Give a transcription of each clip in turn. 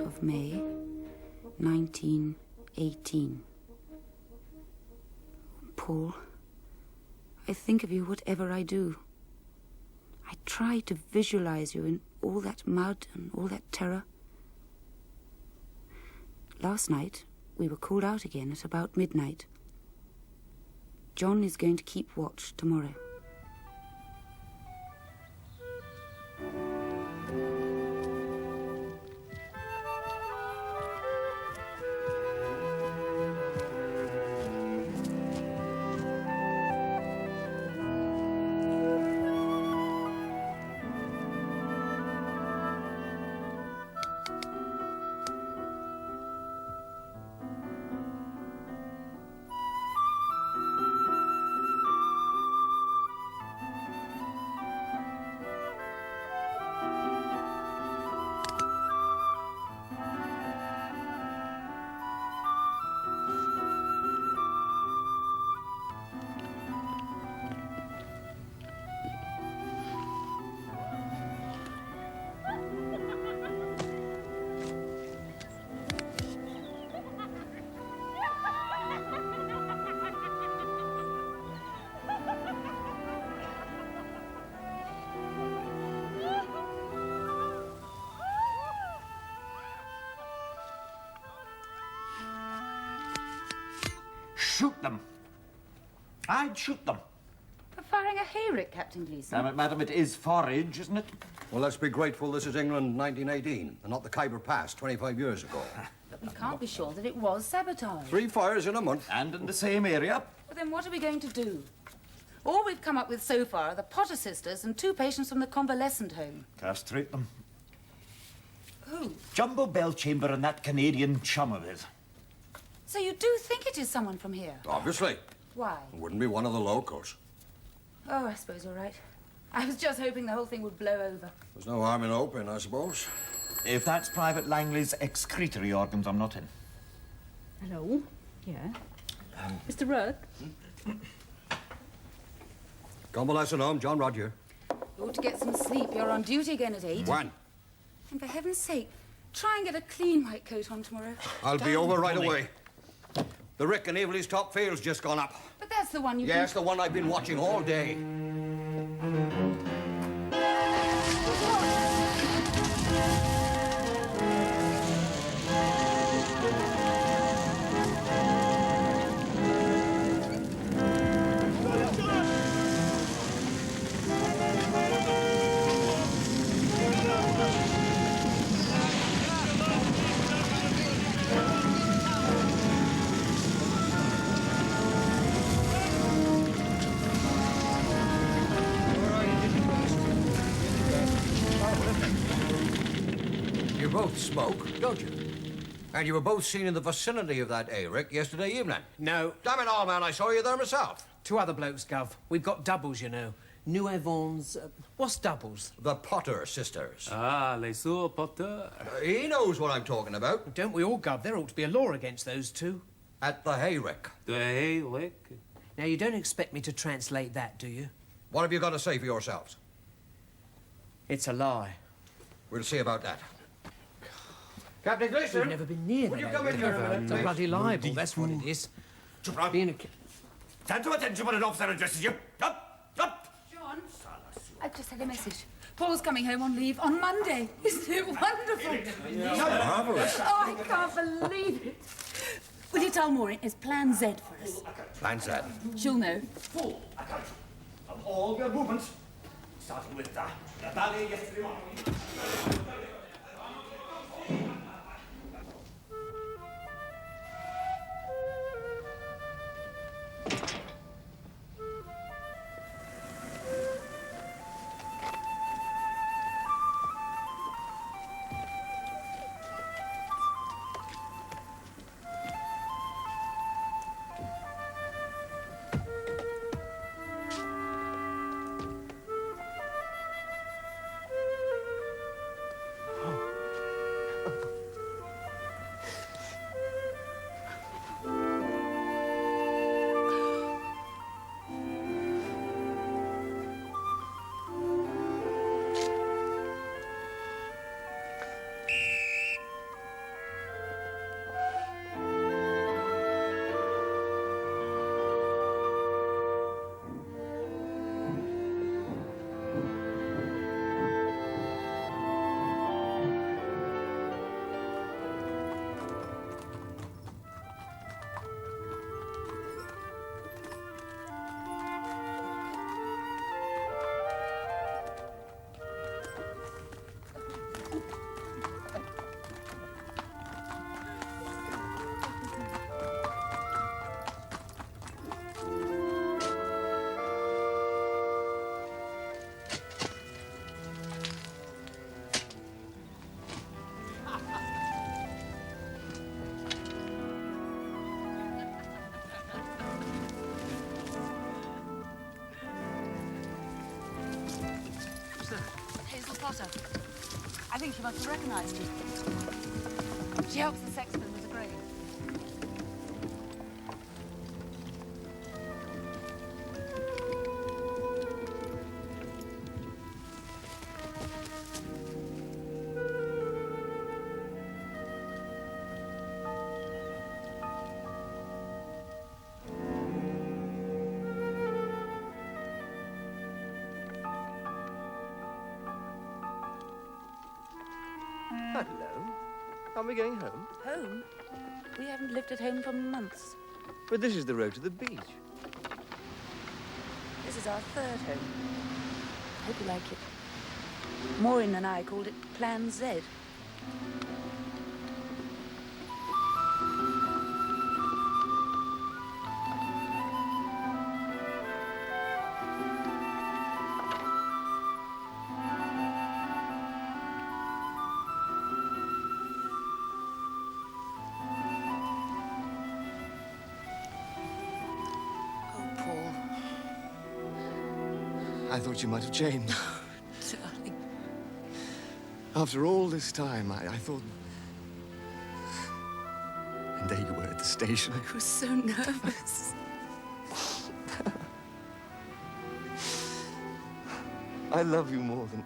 of May, 1918. Paul, I think of you whatever I do. I try to visualize you in all that mud and all that terror. Last night, we were called out again at about midnight. John is going to keep watch tomorrow. Shoot them. I'd shoot them. For firing a hayrick, Captain Gleeson. Damn it, madam, it is forage, isn't it? Well, let's be grateful this is England 1918 and not the Khyber Pass 25 years ago. But we can't be sure that it was sabotage. 3 fires in a month. And in the same area. Well, then what are we going to do? All we've come up with so far are the Potter sisters and 2 patients from the convalescent home. Castrate them. Who? Jumbo Bellchamber and that Canadian chum of his. So you do think it is someone from here? Obviously. Why? It wouldn't be one of the locals. Oh, I suppose you're right. I was just hoping the whole thing would blow over. There's no harm in hoping, I suppose. If that's Private Langley's excretory organs, I'm not in. Hello? Yeah? Mr. Rudd? Convalescent home, John Roger. You ought to get some sleep. You're on duty again at 8. When? And for heaven's sake, try and get a clean white coat on tomorrow. I'll be over right away. The rick in Evelyn's top field's just gone up. But that's the one you... Yes, the one I've been watching all day. You both smoke, don't you? And you were both seen in the vicinity of that hayrick yesterday evening. No. Damn it all, man, I saw you there myself. 2 other blokes, Gov. We've got doubles, you know. New Evans... what's doubles? The Potter sisters. Ah, les soeurs Potter. He knows what I'm talking about. Don't we all, Gov? There ought to be a law against those 2. At the hayrick. The hayrick. Now, you don't expect me to translate that, do you? What have you got to say for yourselves? It's a lie. We'll see about that. Captain Gleeson! We've never been near Would that you come in here a minute, It's a please? bloody libel, that's what it is. Being a... Stand to attention when an officer addresses you. Up! Up! John, I've just had a message. Paul's coming home on leave on Monday. Isn't it wonderful? Marvellous. Oh, I can't believe it. Will you tell Maureen it's Plan Z for us? Plan Z. She'll know. Full account of all your movements, starting with the valley yesterday morning. her. I think she must have recognised you. She helps the sexton with the grain. Hello. Are we going home? Home? We haven't lived at home for months. But this is the road to the beach. This is our third home. Hope you like it. Maureen and I called it Plan Z. I thought you might have changed. Darling. After all this time, I thought... And there you were at the station. I was so nervous. I love you more than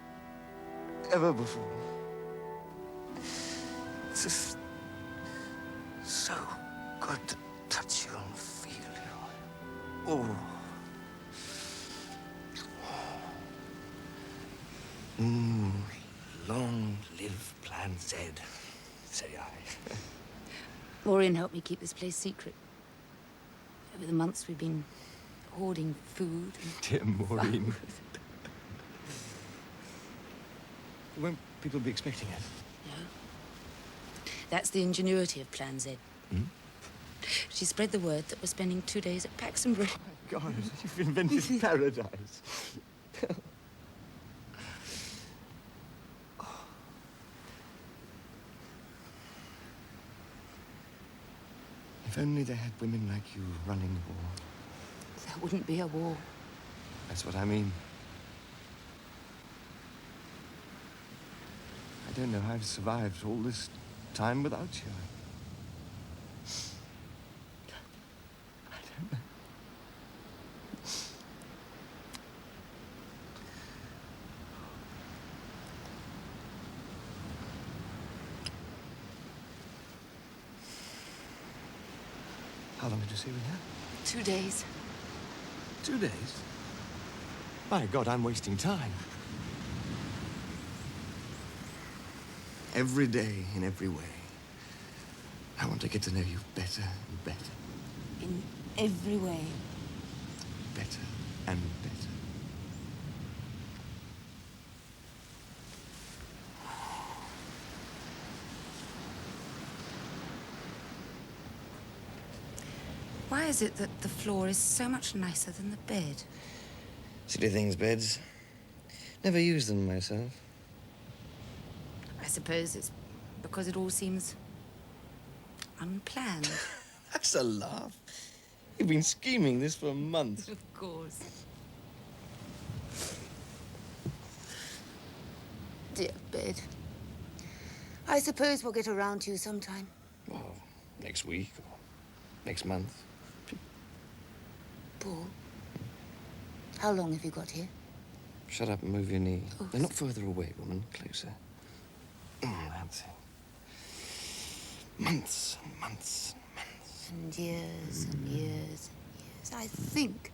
ever before. It's just so good to touch you and feel you. Oh. Long live Plan Z, say I. Maureen helped me keep this place secret. Over the months we've been hoarding food. Dear Maureen. Won't people be expecting us? No. That's the ingenuity of Plan Z. Hmm? She spread the word that we're spending 2 days at Paxtonbury. Oh, God, you've invented paradise. If only they had women like you running the war. There wouldn't be a war. That's what I mean. I don't know how I've survived all this time without you. I don't know. How long did you say we had? 2 days. 2 days? My God, I'm wasting time. Every day, in every way. I want to get to know you better and better. In every way. Better and better. Why is it that the floor is so much nicer than the bed? Silly things, beds. Never used them myself. I suppose it's because it all seems unplanned. That's a laugh. You've been scheming this for months. Of course. Dear bed. I suppose we'll get around to you sometime. Well, next week or next month. Paul, how long have you got here? Shut up and move your knee. Oh, They're not further away, woman. Closer. That's it. Months and months and months. And years and years and years. I think...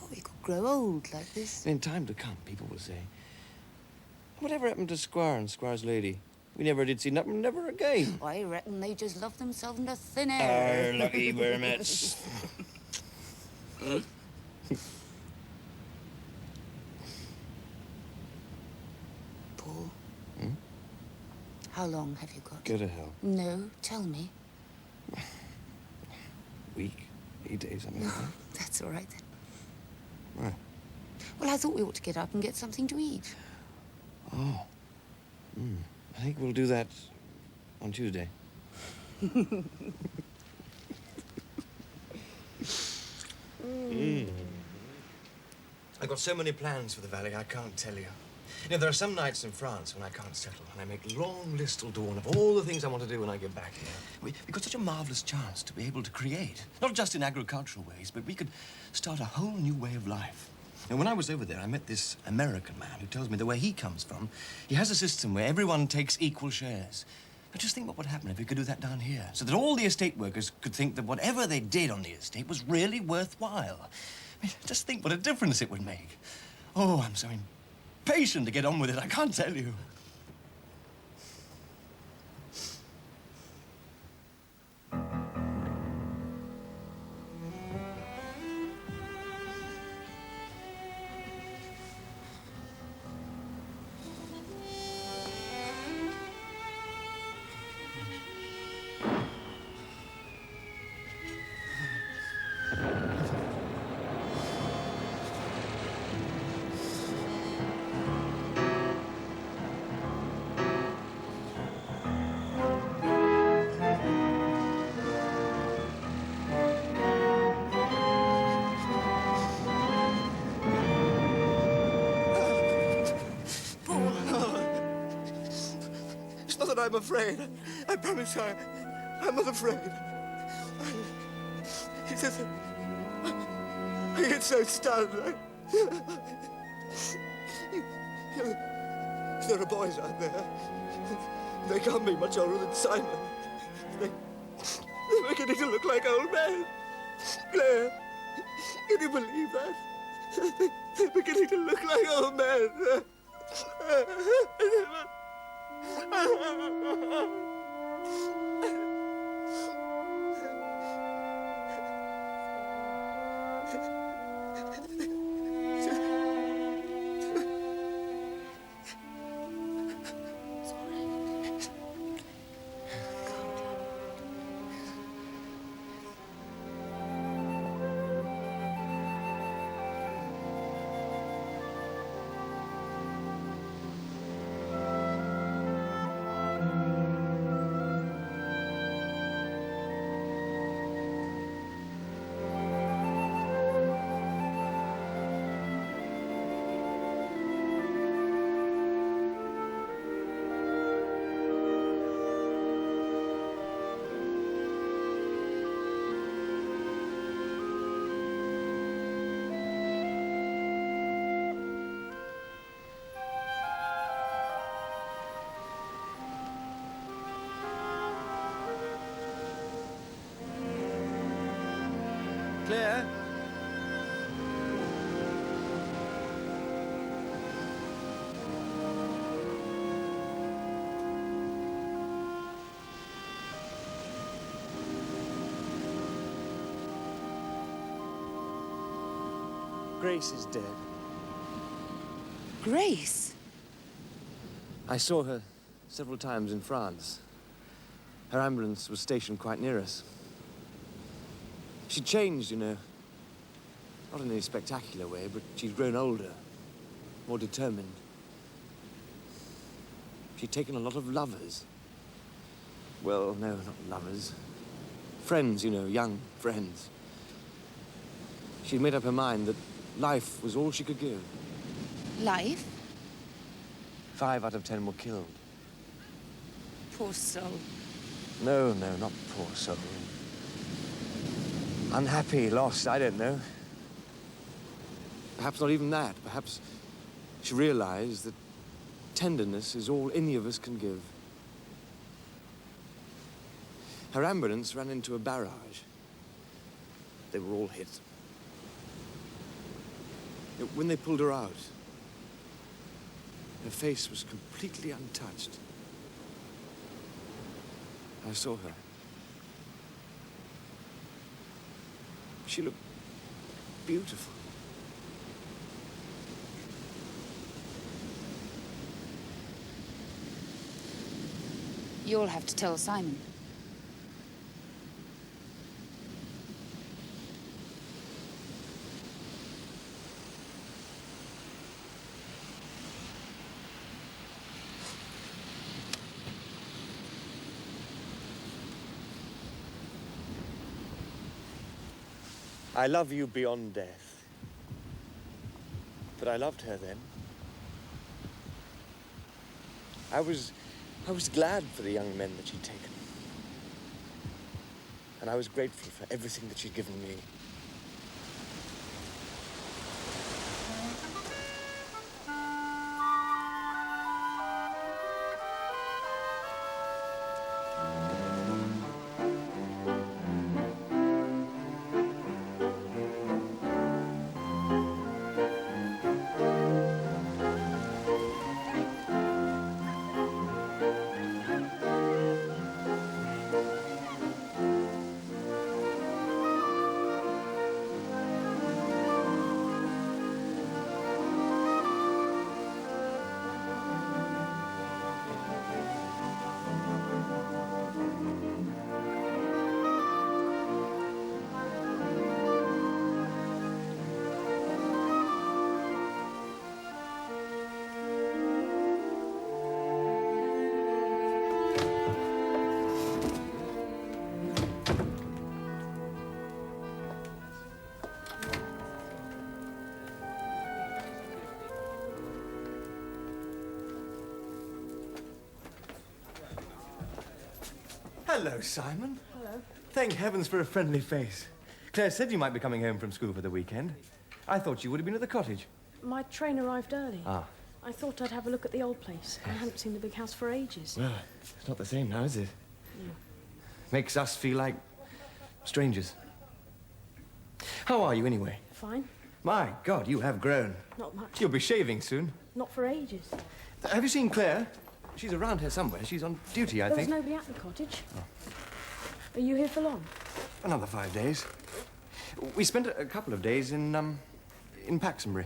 Oh, we could grow old like this. In time to come, people will say, whatever happened to Squire and Squire's lady? We never did see nothing, never again. I reckon they just love themselves into thin air. Lucky vermits. Paul, Hmm? how long have you got? Go to hell. No, tell me. Week, 8 days, something like that. That's all right, then. Right. Well, I thought we ought to get up and get something to eat. Oh. I think we'll do that on Tuesday. I've got so many plans for the valley, I can't tell you. You know, there are some nights in France when I can't settle, and I make a long list till dawn of all the things I want to do when I get back here. We've got such a marvellous chance to be able to create, not just in agricultural ways, but we could start a whole new way of life. And when I was over there, I met this American man who tells me the way he comes from, he has a system where everyone takes equal shares. But just think what would happen if we could do that down here, so that all the estate workers could think that whatever they did on the estate was really worthwhile. I mean, just think what a difference it would make. Oh, I'm so impatient to get on with it, I can't tell you. I'm afraid. I promise I'm not afraid. He says I get so stunned. There are boys out there. They can't be much older than Simon. They're beginning to look like old men. Claire, can you believe that? They're beginning to look like old men. Claire? Grace is dead. Grace? I saw her several times in France. Her ambulance was stationed quite near us. She'd changed, you know. Not in any spectacular way, but she'd grown older, more determined. She'd taken a lot of lovers. Well, no, not lovers. Friends, you know, young friends. She'd made up her mind that life was all she could give. Life? 5 out of 10 were killed. Poor soul. No, not poor soul. Unhappy, lost, I don't know. Perhaps not even that. Perhaps she realized that tenderness is all any of us can give. Her ambulance ran into a barrage. They were all hit. When they pulled her out, her face was completely untouched. I saw her. She looked beautiful. You'll have to tell Simon. I love you beyond death. But I loved her then. I was glad for the young men that she'd taken. And I was grateful for everything that she'd given me. Hello, Simon. Hello. Thank heavens for a friendly face. Claire said you might be coming home from school for the weekend. I thought you would have been at the cottage. My train arrived early. Ah. I thought I'd have a look at the old place. I hadn't seen the big house for ages. Well, it's not the same now, is it? No. Makes us feel like strangers. How are you, anyway? Fine. My God, you have grown. Not much. You'll be shaving soon. Not for ages. Have you seen Claire? She's around here somewhere. She's on duty, I think. There was nobody at the cottage. Are you here for long? Another 5 days. We spent a couple of days in Paxtonbury.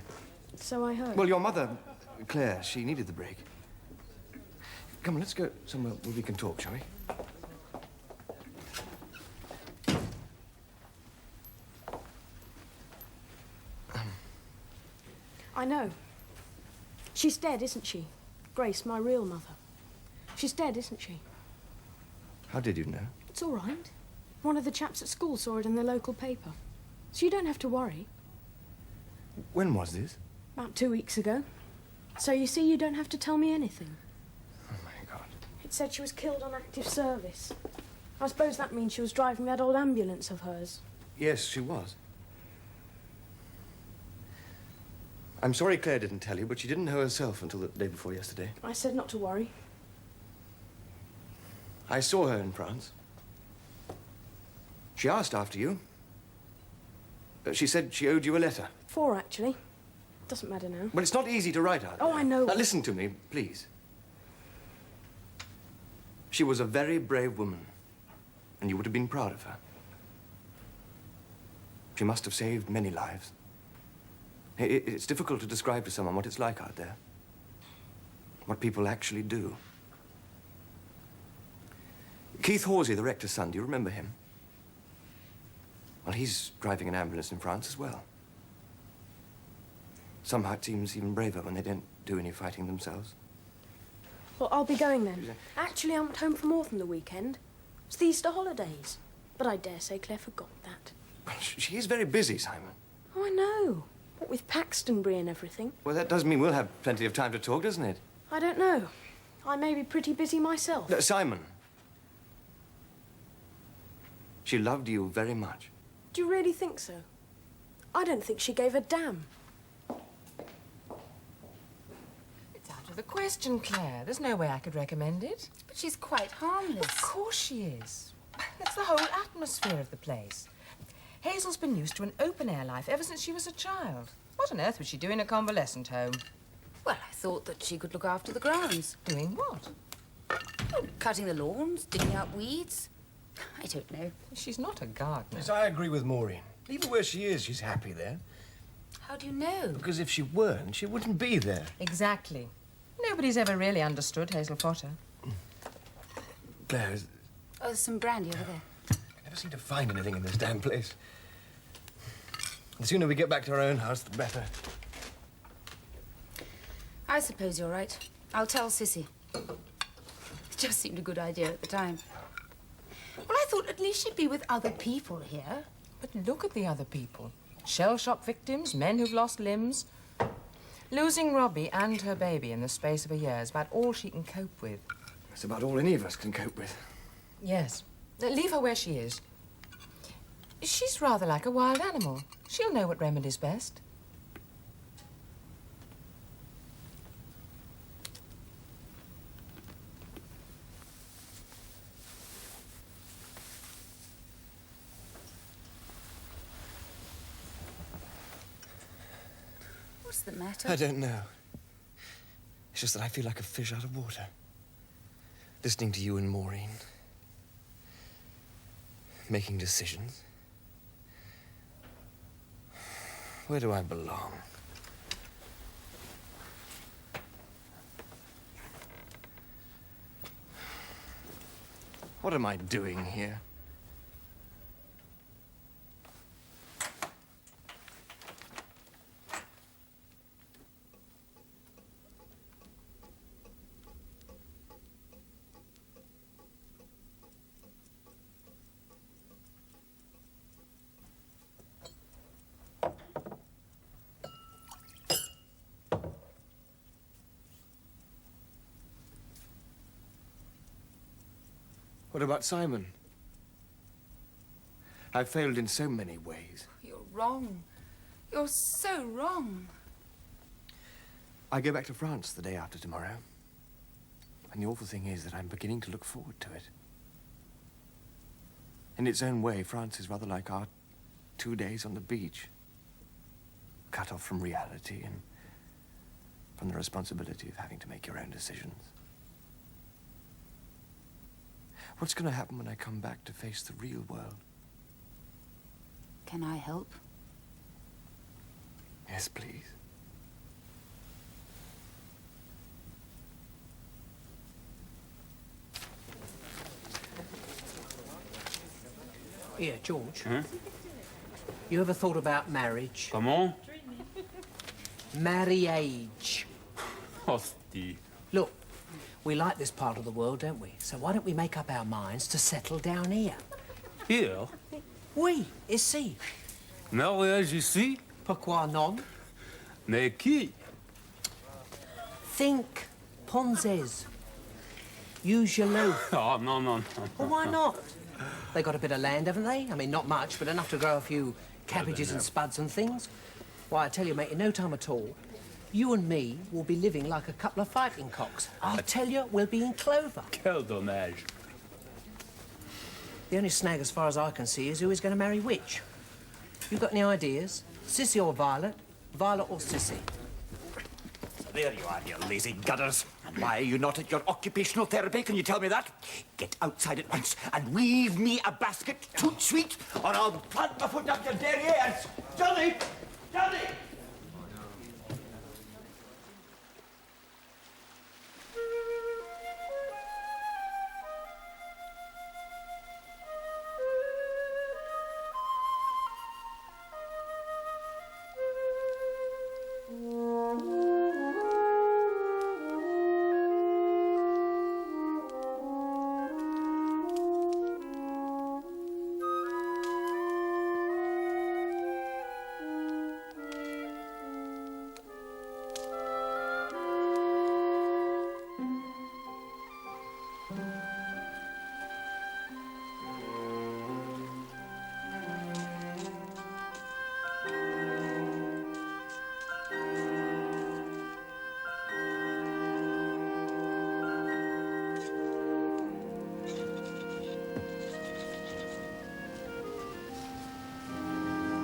So I heard. Well, your mother, Claire, she needed the break. Come on, let's go somewhere where we can talk, shall we? I know. She's dead, isn't she? Grace, my real mother. She's dead, isn't she? How did you know? It's all right. One of the chaps at school saw it in the local paper. So you don't have to worry. When was this? About 2 weeks ago. So you see, you don't have to tell me anything. Oh, my God. It said she was killed on active service. I suppose that means she was driving that old ambulance of hers. Yes, she was. I'm sorry Claire didn't tell you, but she didn't know herself until the day before yesterday. I said not to worry. I saw her in France. She asked after you. She said she owed you a letter. 4, actually. Doesn't matter now. Well, it's not easy to write out. Oh, I know. Now, listen to me, please. She was a very brave woman, and you would have been proud of her. She must have saved many lives. It's difficult to describe to someone what it's like out there. What people actually do. Keith Horsey, the rector's son, do you remember him? Well, he's driving an ambulance in France as well. Somehow it seems even braver when they don't do any fighting themselves. Well, I'll be going then. Actually, I'm at home for more than the weekend. It's the Easter holidays. But I dare say Claire forgot that. Well, she is very busy, Simon. Oh, I know. What with Paxtonbury and everything. Well, that does mean we'll have plenty of time to talk, doesn't it? I don't know. I may be pretty busy myself. No, Simon. She loved you very much. Do you really think so? I don't think she gave a damn. It's out of the question, Claire. There's no way I could recommend it. But she's quite harmless. Of course she is. It's the whole atmosphere of the place. Hazel's been used to an open-air life ever since she was a child. What on earth would she do in a convalescent home? Well, I thought that she could look after the grounds. Doing what? Oh, cutting the lawns, digging out weeds. I don't know. She's not a gardener. Yes, I agree with Maureen. Even where she is, she's happy there. How do you know? Because if she weren't, she wouldn't be there. Exactly. Nobody's ever really understood Hazel Potter. Claire, Oh, there's some brandy over there. I never seem to find anything in this damn place. The sooner we get back to our own house, the better. I suppose you're right. I'll tell Sissy. It just seemed a good idea at the time. Well, I thought at least she'd be with other people here. But look at the other people. Shell shock victims, men who've lost limbs. Losing Robbie and her baby in the space of a year is about all she can cope with. That's about all any of us can cope with. Yes. Leave her where she is. She's rather like a wild animal. She'll know what remedy's best. What's the matter? I don't know. It's just that I feel like a fish out of water. Listening to you and Maureen. Making decisions. Where do I belong? What am I doing here? What about Simon? I've failed in so many ways. You're wrong. You're so wrong. I go back to France the day after tomorrow. And the awful thing is that I'm beginning to look forward to it. In its own way, France is rather like our 2 days on the beach. Cut off from reality and from the responsibility of having to make your own decisions. What's going to happen when I come back to face the real world? Can I help? Yes, please. Yeah, George. You ever thought about marriage? Comment? Marriage. Hostie. Look, we like this part of the world, don't we? So why don't we make up our minds to settle down here? Here? Oui, ici. Mariage ici? Pourquoi non? Mais qui? Think, Ponzes. Use your loaf. Oh, no, no, no. Well, why not? They got a bit of land, haven't they? I mean, not much, but enough to grow a few cabbages and spuds and things. Why, I tell you, mate, in no time at all, you and me will be living like a couple of fighting cocks. I'll tell you, we'll be in clover. Quel dommage. The only snag, as far as I can see, is who is going to marry which. You got any ideas? Sissy or Violet? Violet or Sissy? So there you are, you lazy gunners. And why are you not at your occupational therapy? Can you tell me that? Get outside at once and weave me a basket, toot sweet, or I'll plant my foot up your derrieres. Johnny! Johnny!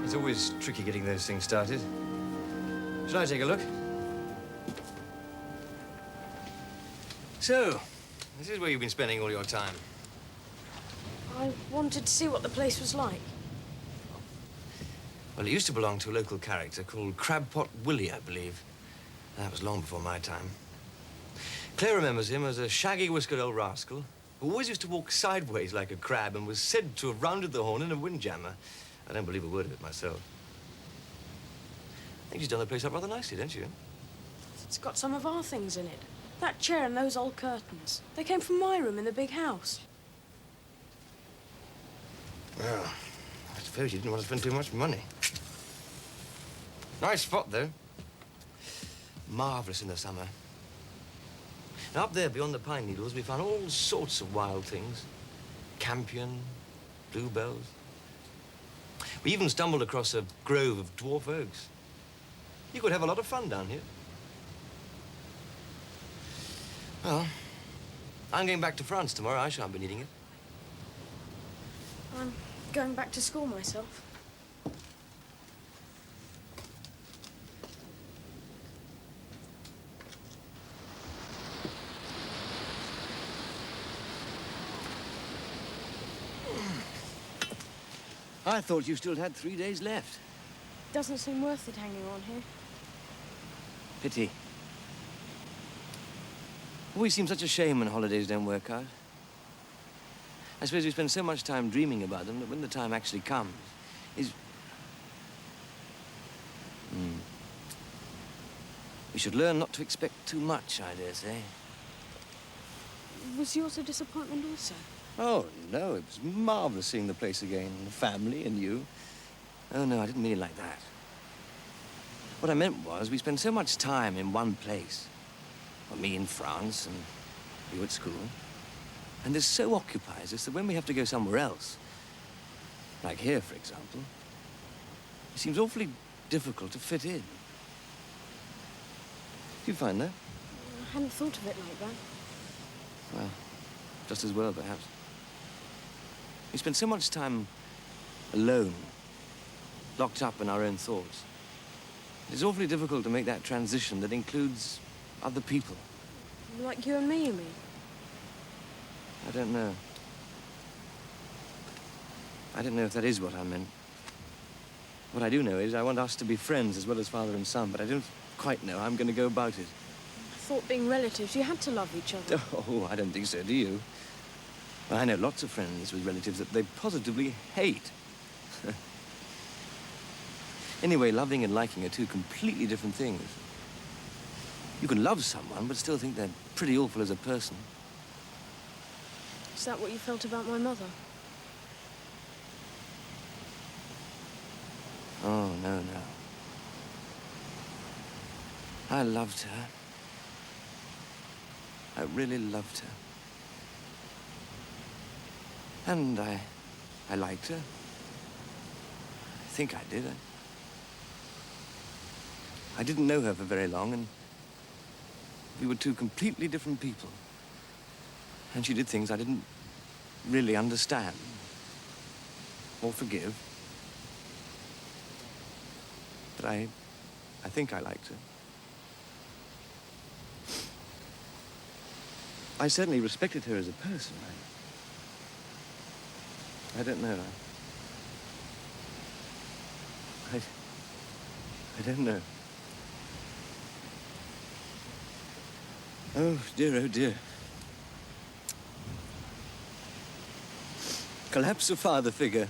It's always tricky getting those things started. Shall I take a look? So, this is where you've been spending all your time. I wanted to see what the place was like. Well, it used to belong to a local character called Crabpot Willie, I believe. That was long before my time. Claire remembers him as a shaggy whiskered old rascal who always used to walk sideways like a crab and was said to have rounded the horn in a windjammer. I don't believe a word of it myself. I think she's done the place up rather nicely, don't you? It's got some of our things in it. That chair and those old curtains. They came from my room in the big house. Well, I suppose you didn't want to spend too much money. Nice spot, though. marvellous in the summer. And up there beyond the pine needles, we found all sorts of wild things. Campion, bluebells. We even stumbled across a grove of dwarf oaks. You could have a lot of fun down here. Well, I'm going back to France tomorrow. I shan't be needing it. I'm going back to school myself. I thought you still had 3 days left. Doesn't seem worth it hanging on here. Pity. Always seems such a shame when holidays don't work out. I suppose we spend so much time dreaming about them that when the time actually comes, we should learn not to expect too much, I dare say. Was yours a disappointment also? Oh, no, it was marvellous seeing the place again, and the family and you. Oh, no, I didn't mean it like that. What I meant was we spend so much time in one place. Well, me in France and you at school. And this so occupies us that when we have to go somewhere else, like here, for example, it seems awfully difficult to fit in. Do you find that? I hadn't thought of it like that. Well, just as well, perhaps. We spend so much time alone, locked up in our own thoughts. It's awfully difficult to make that transition that includes other people. Like you and me, you mean? I don't know. I don't know if that is what I meant. What I do know is I want us to be friends as well as father and son, but I don't quite know how I'm going to go about it. I thought being relatives, you had to love each other. Oh, I don't think so, do you? Well, I know lots of friends with relatives that they positively hate. Anyway, loving and liking are two completely different things. You can love someone, but still think they're pretty awful as a person. Is that what you felt about my mother? Oh, no, no. I loved her. I really loved her. And I liked her. I think I did. I didn't know her for very long, and we were two completely different people. And she did things I didn't really understand or forgive. But I think I liked her. I certainly respected her as a person. I don't know. I don't know. Oh, dear, oh, dear. Collapse of father figure.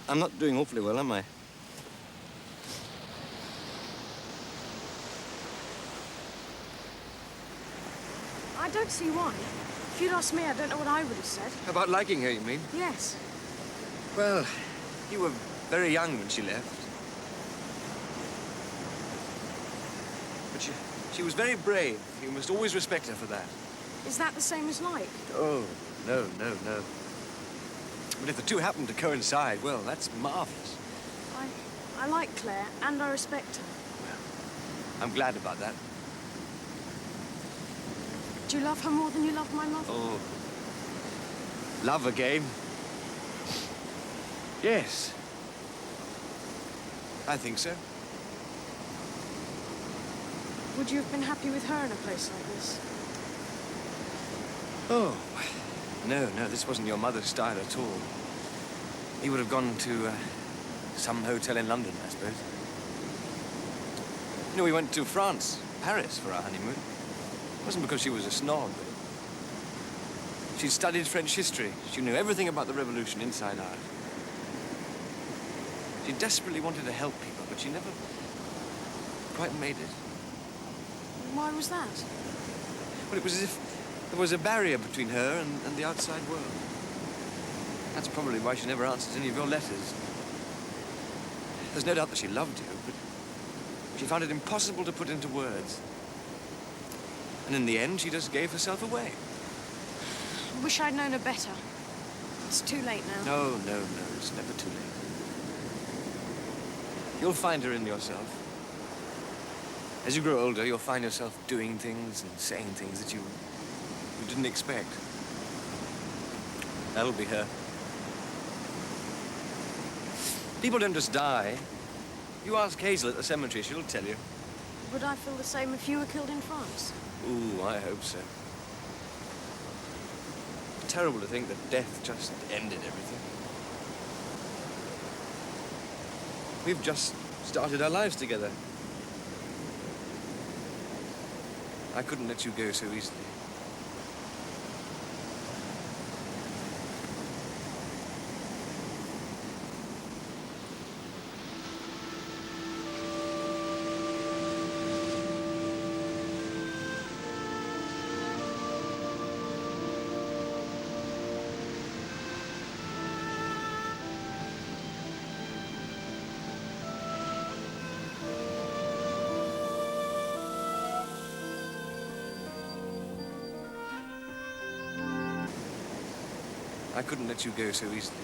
I'm not doing awfully well, am I? I don't see why. If you'd asked me, I don't know what I would have said. About liking her, you mean? Yes. Well, you were very young when she left. But she was very brave. You must always respect her for that. Is that the same as like? Oh, no, no, no. But if the two happen to coincide, well, that's marvelous. I like Claire, and I respect her. I'm glad about that. Do you love her more than you love my mother? Oh. Love again? Yes. I think so. Would you have been happy with her in a place like this? Oh. No, this wasn't your mother's style at all. He would have gone to some hotel in London, I suppose. You know, we went to France, Paris, for our honeymoon. It wasn't because she was a snob. She studied French history. She knew everything about the revolution inside out. She desperately wanted to help people, but she never quite made it. Why was that? Well, it was as if there was a barrier between her and the outside world. That's probably why she never answered any of your letters. There's no doubt that she loved you, but she She found it impossible to put into words. And in the end, she just gave herself away. Wish I'd known her better. It's too late now. No, no, no, it's never too late. You'll find her in yourself. As you grow older, you'll find yourself doing things and saying things that you didn't expect. That'll be her. People don't just die. You ask Hazel at the cemetery, she'll tell you. Would I feel the same if you were killed in France? Ooh, I hope so. It's terrible to think that death just ended everything. We've just started our lives together. I couldn't let you go so easily. I couldn't let you go so easily.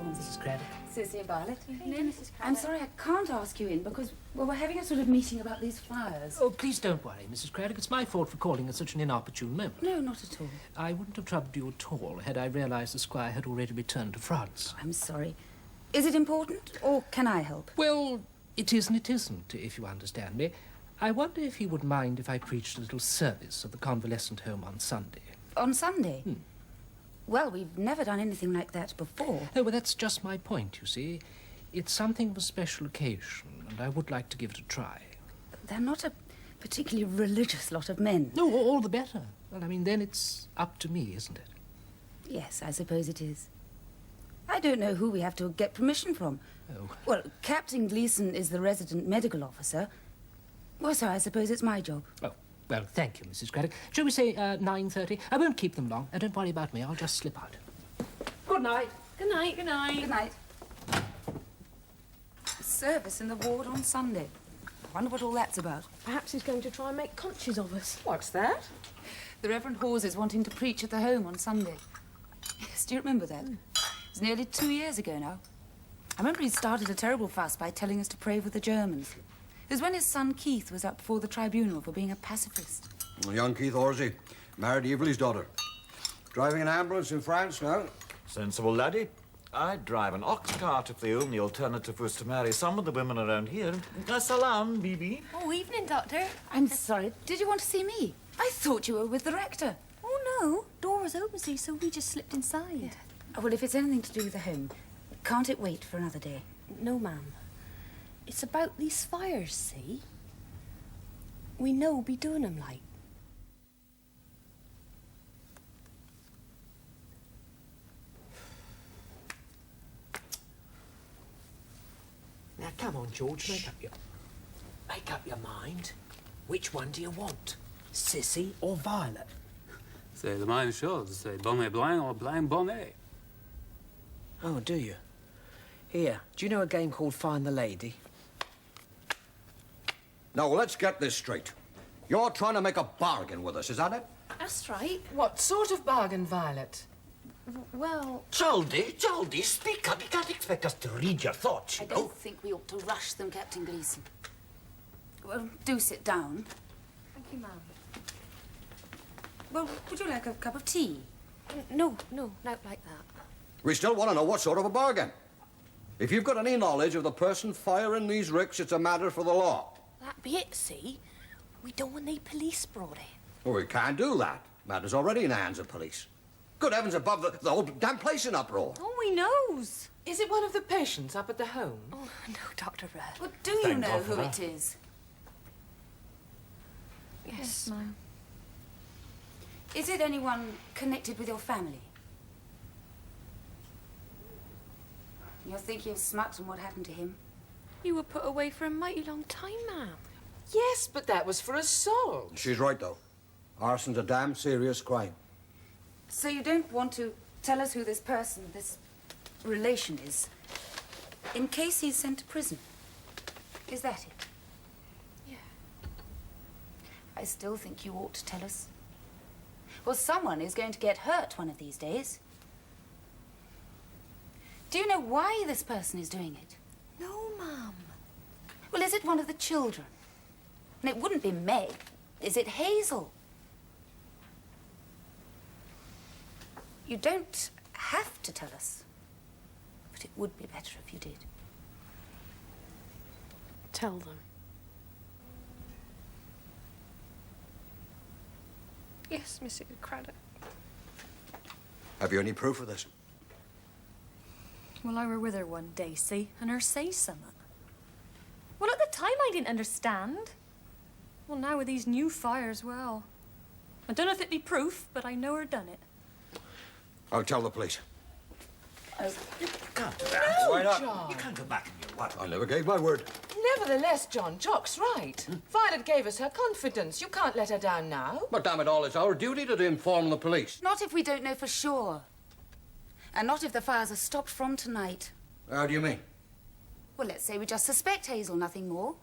Mrs. Craddock. Sissy and Violet. Mrs. I'm sorry I can't ask you in because, well, we're having a sort of meeting about these fires. Oh, please don't worry, Mrs. Craddock. It's my fault for calling at such an inopportune moment. No, not at all. I wouldn't have troubled you at all had I realised the squire had already returned to France. I'm sorry. Is it important, or can I help? Well, it is and it isn't, if you understand me. I wonder if you would mind if I preached a little service at the convalescent home on Sunday. On Sunday? Well, we've never done anything like that before. No, but that's just my point, you see. It's something of a special occasion, and I would like to give it a try. They're not a particularly religious lot of men. No, all the better. Well, I mean, then it's up to me, isn't it? Yes, I suppose it is. I don't know who we have to get permission from. Oh. Well, Captain Gleeson is the resident medical officer. Well, so I suppose it's my job. Oh, well, thank you, Mrs. Craddock. Shall we say 9:30? I won't keep them long. Don't worry about me. I'll just slip out. Good night. Good night, good night. Good night. Service in the ward on Sunday. I wonder what all that's about. Perhaps he's going to try and make conches of us. What's that? The Reverend Hawes is wanting to preach at the home on Sunday. Yes, do you remember that? It was nearly 2 years ago now. I remember he started a terrible fuss by telling us to pray for the Germans. It was when his son Keith was up before the tribunal for being a pacifist. Well, young Keith Horsey married Evelyn's daughter. Driving an ambulance in France now. Sensible laddie. I'd drive an ox cart if the only alternative was to marry some of the women around here. Salam, Bibi. Oh, evening, Doctor. I'm sorry. Did you want to see me? I thought you were with the rector. Oh, no. Door was open, see, so we just slipped inside. Yeah. Oh, well, if it's anything to do with the home, can't it wait for another day? No, ma'am. It's about these fires, see? We know be doing them like. Now, come on, George, make up your mind. Which one do you want? Sissy or Violet? C'est la même chose. C'est bonnet blanc or blanc bonnet. Oh, do you? Here, do you know a game called Find the Lady? Now, let's get this straight. You're trying to make a bargain with us, is that it? That's right. What sort of bargain, Violet? Well, Joldy, speak up. You can't expect us to read your thoughts, I don't think we ought to rush them, Captain Gleeson. Well, do sit down. thank you, ma'am. Well, would you like a cup of tea? No, not like that. We still want to know what sort of a bargain. If you've got any knowledge of the person firing these ricks, it's a matter for the law. That be it, see? We don't want any police brought in. Well, we can't do that. Matter's already in the hands of police. Good heavens above, the whole damn place in uproar. Oh, we knows. Is it one of the patients up at the home? Oh, no, Dr. Rudd. Well, do you know who it is? Yes, ma'am. Is it anyone connected with your family? You're thinking of Smut and what happened to him? You were put away for a mighty long time, ma'am. Yes, but that was for assault. She's right, though. Arson's a damn serious crime. So you don't want to tell us who this person, this relation is, in case he's sent to prison? Is that it? Yeah. I still think you ought to tell us. Well, someone is going to get hurt one of these days. Do you know why this person is doing it? No, ma'am. Well, is it one of the children? And it wouldn't be Meg. Is it Hazel? You don't have to tell us, but it would be better if you did. Tell them. Yes, Mr. Craddock. Have you any proof of this? Well, I were with her one day, see, and her say something. Well, at the time I didn't understand. Well, now with these new fires, well, I don't know if it be proof, but I know her done it. I'll tell the police. You can't do that. No, Why not? John. You can't go back in your word. I never gave my word. Nevertheless, John, Jock's right. Violet gave us her confidence. You can't let her down now. But damn it all, it's our duty to inform the police. Not if we don't know for sure. And not if the fires are stopped from tonight. How do you mean? Well, let's say we just suspect Hazel, nothing more.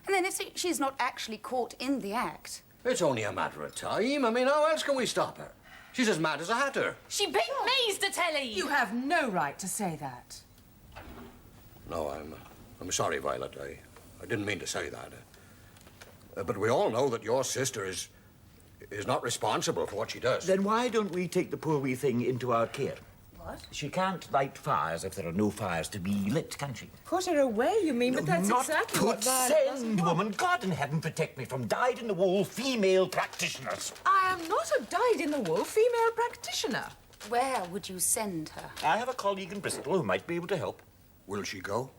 And then if she's not actually caught in the act... It's only a matter of time. I mean, how else can we stop her? She's as mad as a hatter. She beat me's the telly! You have no right to say that. No, I'm sorry, Violet. I didn't mean to say that. But we all know that your sister is not responsible for what she does. Then why don't we take the poor wee thing into our care? What? She can't light fires if there are no fires to be lit, can she? Put her away, you mean? But that's Not exactly put, what Violet doesn't send, want. woman. God in heaven protect me from dyed-in-the-wool female practitioners. I am not a dyed-in-the-wool female practitioner. Where would you send her? I have a colleague in Bristol who might be able to help. Will she go?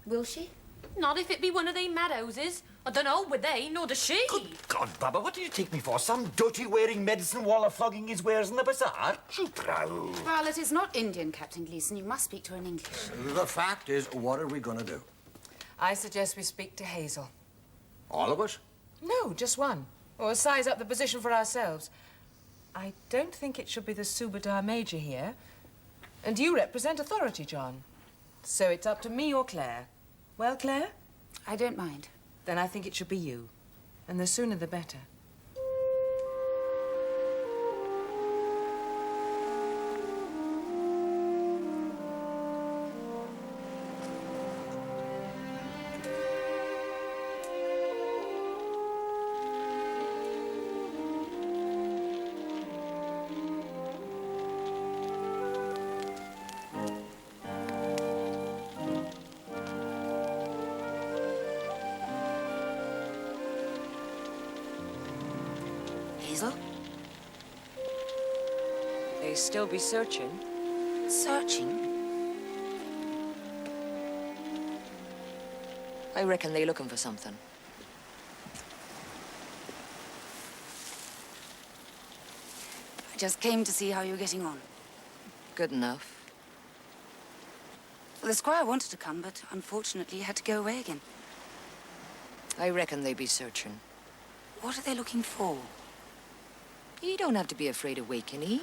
Will she? Not if it be one of they madhouses. I don't know, would they, nor does she. Good God, Baba, what do you take me for? Some dirty-wearing medicine waller flogging his wares in the bazaar? You proud. Violet is not Indian, Captain Gleason. You must speak to her in English. The fact is, what are we going to do? I suggest we speak to Hazel. All of us? No, just one. Or size up the position for ourselves. I don't think it should be the Subadar Major here. And you represent authority, John. So it's up to me or Claire. Well, Claire? I don't mind. Then I think it should be you. And the sooner the better. Hazel? They still be searching. Searching? I reckon they looking for something. I just came to see how you're getting on. Good enough. Well, the squire wanted to come, but unfortunately he had to go away again. I reckon they be searching. What are they looking for? He don't have to be afraid of waking, he?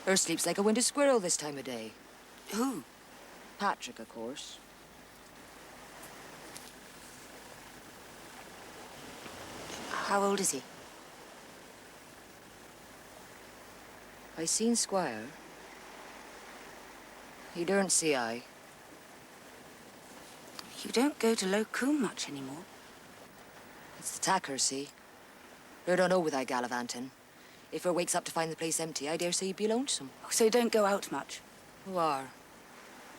Her sleeps like a winter squirrel this time of day. Who? Patrick, of course. How old is he? I seen Squire. He don't see I. You don't go to Locum much anymore. It's the tacker, see? You don't know with I gallivanting. If her wakes up to find the place empty, I dare say you'd be lonesome. Oh, so you don't go out much? Who are?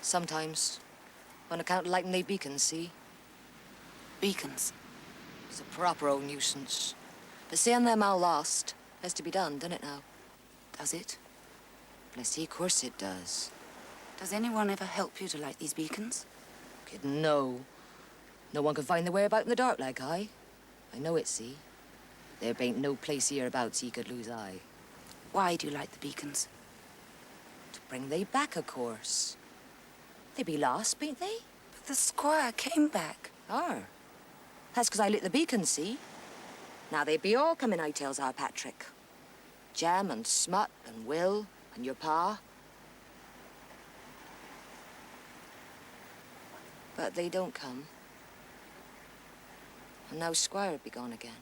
Sometimes. On account of lighting they beacons, see? Beacons? It's a proper old nuisance. But seeing them all lost, has to be done, doesn't it now? Does it? Bless ye, of course it does. Does anyone ever help you to light these beacons? Kiddin', no. No one can find their way about in the dark like I. I know it, see? There ain't no place hereabouts ye could lose eye. Why do you light the beacons? To bring they back, of course. They be lost, bean't they? But the squire came back. Are. That's 'cause I lit the beacons, see? Now they be all coming, I tells our Patrick. Jem and Smut and Will and your pa. But they don't come. And now Squire'd be gone again.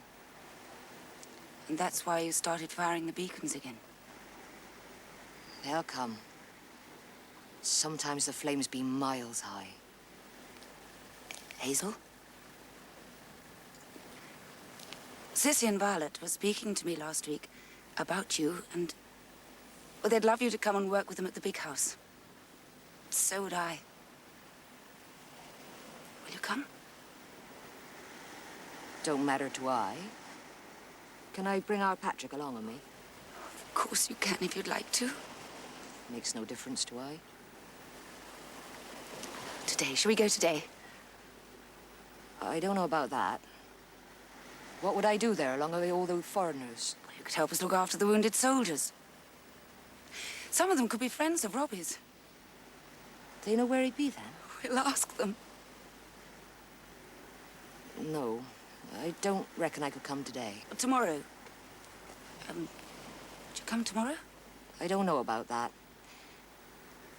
And that's why you started firing the beacons again? They'll come. Sometimes the flames be miles high. Hazel? Sissy and Violet were speaking to me last week about you, and well, they'd love you to come and work with them at the big house. So would I. Will you come? Don't matter to I. Can I bring our Patrick along with me? Of course you can if you'd like to. Makes no difference to I. Today, shall we go today? I don't know about that. What would I do there along with all those foreigners? Well, you could help us look after the wounded soldiers. Some of them could be friends of Robbie's. Do you know where he'd be then? We'll ask them. No, I don't reckon I could come today. Tomorrow. Would you come tomorrow? I don't know about that.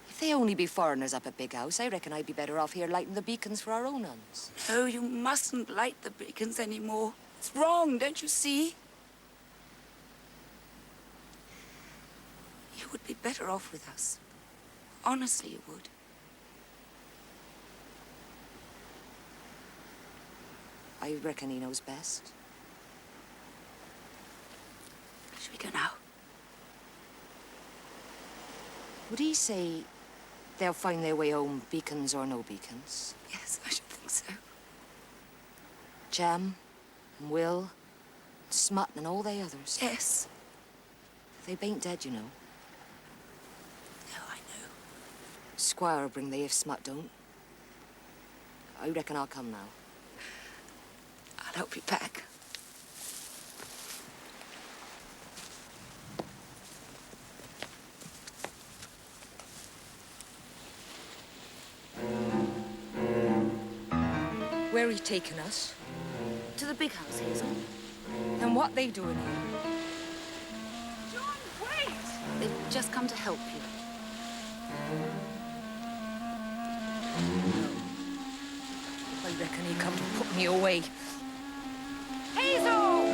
If they only be foreigners up at Big House, I reckon I'd be better off here lighting the beacons for our own nuns. No, you mustn't light the beacons anymore. It's wrong, don't you see? You would be better off with us. Honestly, you would. I reckon he knows best. Shall we go now? Would he say they'll find their way home, beacons or no beacons? Yes, I should think so. Jem, and Will, and Smut, and all they others. Yes. They ain't dead, you know. No, I know. Squire'll bring they if Smut don't. I reckon I'll come now. I'll help you pack. Where are you taking us? To the big house, Hazel. And what they doing here? John, wait! They've just come to help you. I reckon he come to put me away. Hazel!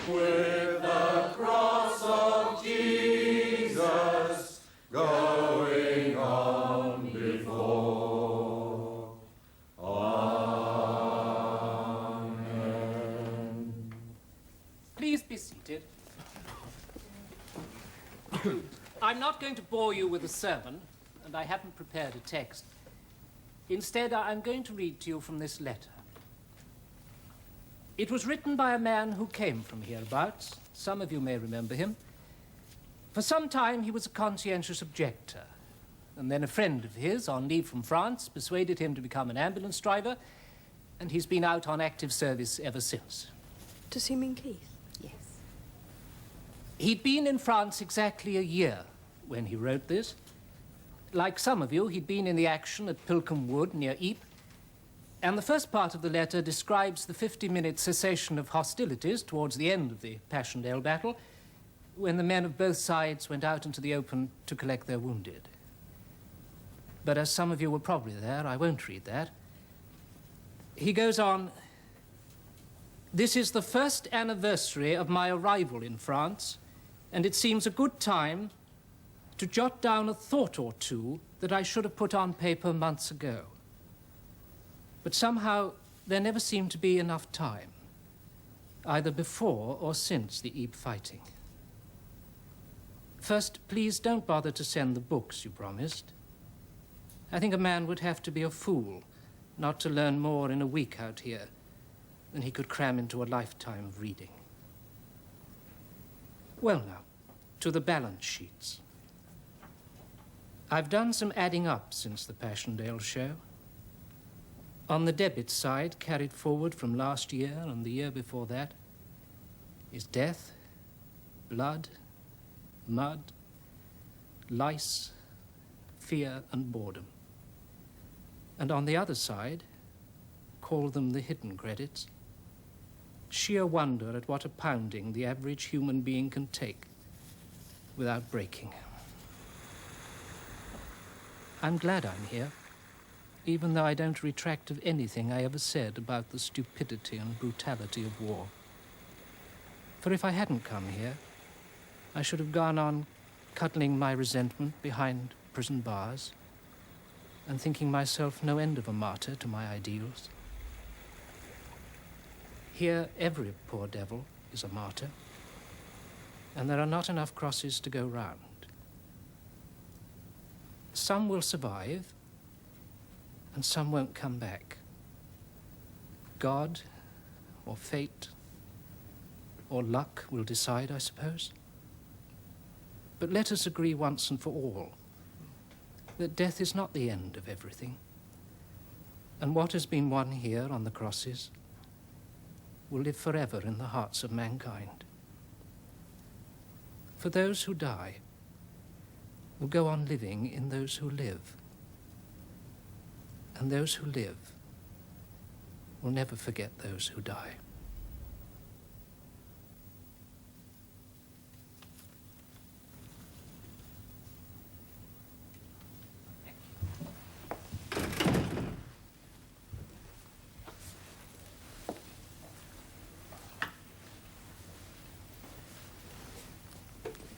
With the cross of Jesus going on before. Amen. Please be seated. I'm not going to bore you with a sermon, and I haven't prepared a text. Instead, I'm going to read to you from this letter. It was written by a man who came from hereabouts. Some of you may remember him. For some time, he was a conscientious objector. and then a friend of his, on leave from France, persuaded him to become an ambulance driver, and he's been out on active service ever since. Does he mean Keith? Yes. He'd been in France exactly a year when he wrote this. Like some of you, he'd been in the action at Pilcombe Wood near Ypres, and the first part of the letter describes the 50-minute cessation of hostilities towards the end of the Passchendaele battle, when the men of both sides went out into the open to collect their wounded. But as some of you were probably there, I won't read that. He goes on, "This is the first anniversary of my arrival in France, and it seems a good time to jot down a thought or two that I should have put on paper months ago. But somehow there never seemed to be enough time, either before or since the Ypres fighting. First, please don't bother to send the books you promised. I think a man would have to be a fool not to learn more in a week out here than he could cram into a lifetime of reading. Well now, to the balance sheets. I've done some adding up since the Passchendaele show. On the debit side, carried forward from last year and the year before that, is death, blood, mud, lice, fear and boredom. And on the other side, call them the hidden credits, sheer wonder at what a pounding the average human being can take without breaking. I'm glad I'm here, even though I don't retract of anything I ever said about the stupidity and brutality of war. For if I hadn't come here, I should have gone on cuddling my resentment behind prison bars and thinking myself no end of a martyr to my ideals. Here, every poor devil is a martyr, and there are not enough crosses to go round. Some will survive, and some won't come back. God, or fate, or luck will decide, I suppose. But let us agree once and for all that death is not the end of everything, and what has been won here on the crosses will live forever in the hearts of mankind. For those who die will go on living in those who live, and those who live will never forget those who die.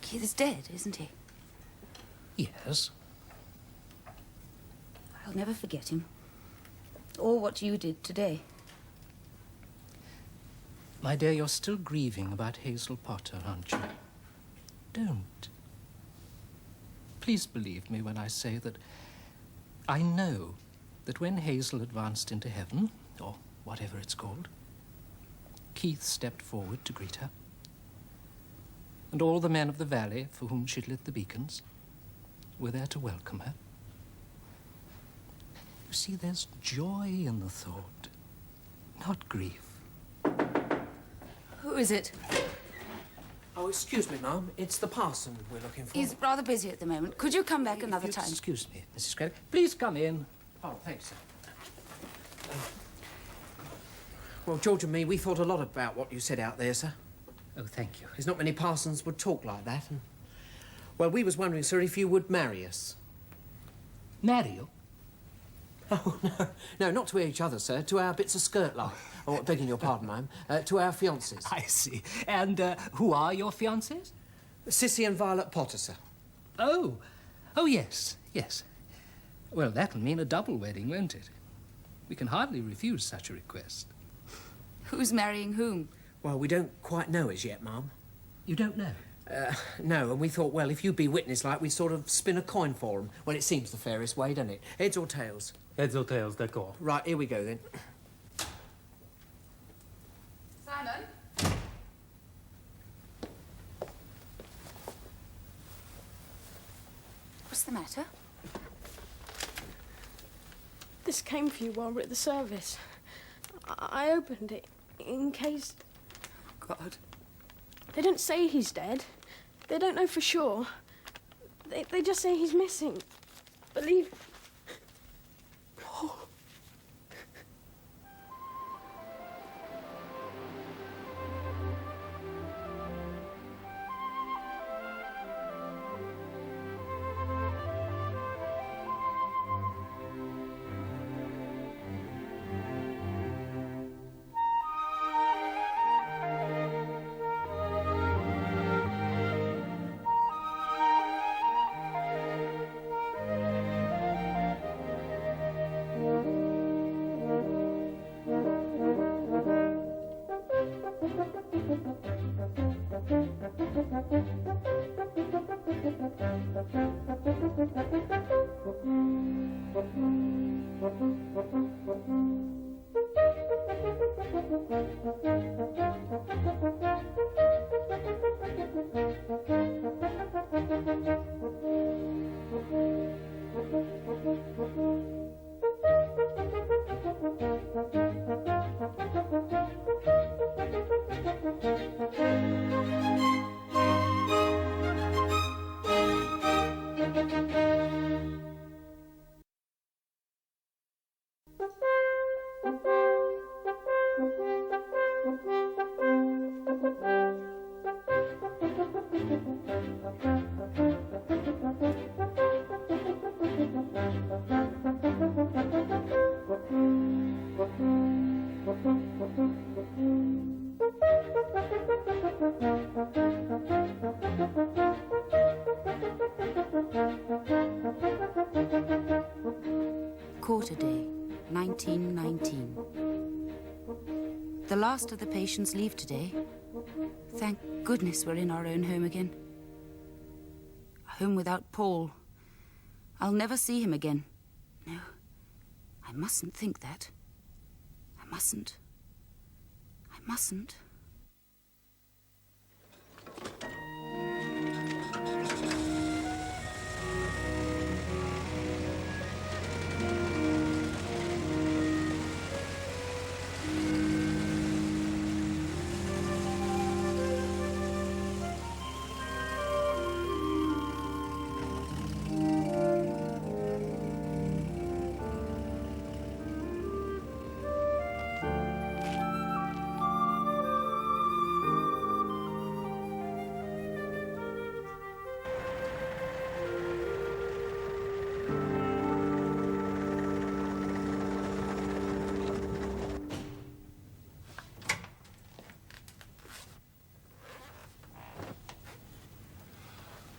Keith is dead, isn't he? Yes. I'll never forget him. Or what you did today. My dear, you're still grieving about Hazel Potter, aren't you? Don't. Please believe me when I say that I know that when Hazel advanced into heaven, or whatever it's called, Keith stepped forward to greet her. And all the men of the valley for whom she'd lit the beacons were there to welcome her. You see, there's joy in the thought, not grief. Who is it? Oh, excuse me, Mum. It's the parson we're looking for. He's rather busy at the moment. Could you come back another time? Excuse me, Mrs. Craddock. Please come in. Oh, thanks, sir. Well, George and me, we thought a lot about what you said out there, sir. Oh, thank you. There's not many parsons would talk like that. And, well, we was wondering, sir, if you would marry us. Marry you? Oh, no. No, not to each other, sir. To our bits of skirt life. Oh, begging your pardon, ma'am. To our fiancés. I see. And who are your fiancés? Sissy and Violet Potter, sir. Oh. Oh, yes. Yes. Well, that'll mean a double wedding, won't it? We can hardly refuse such a request. Who's marrying whom? Well, we don't quite know as yet, Ma'am. You don't know? No, and we thought, well, if you'd be witness like, we'd sort of spin a coin for 'em. Well, it seems the fairest way, doesn't it? Heads or tails? Heads or tails, d'accord. Right, here we go, then. Simon? What's the matter? This came for you while we're at the service. I opened it in case... God. They don't say he's dead. They don't know for sure. They just say he's missing. Believe... Oh. Quarter Day, 1919. The last of the patients leave today. Thank goodness we're in our own home again. A home without Paul. I'll never see him again. No, I mustn't think that. I mustn't. I mustn't.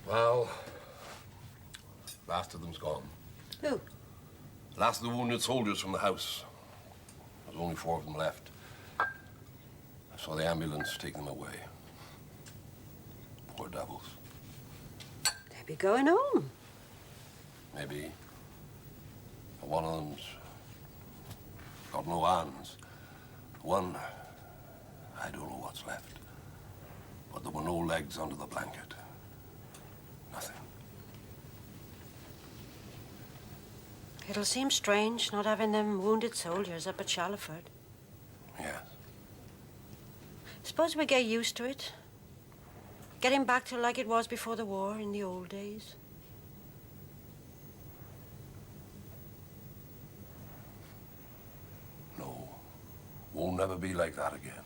Well, last of them's gone. Who? Last of the wounded soldiers from the house. There's only 4 of them left. I saw the ambulance take them away. Poor devils. They'd be going home. Maybe. But one of them's got no hands. One, I don't know what's left. But there were no legs under the blanket. Nothing. It'll seem strange not having them wounded soldiers up at Shallowford. Yes. Suppose we get used to it. Getting back to like it was before the war in the old days. No. Won't never be like that again.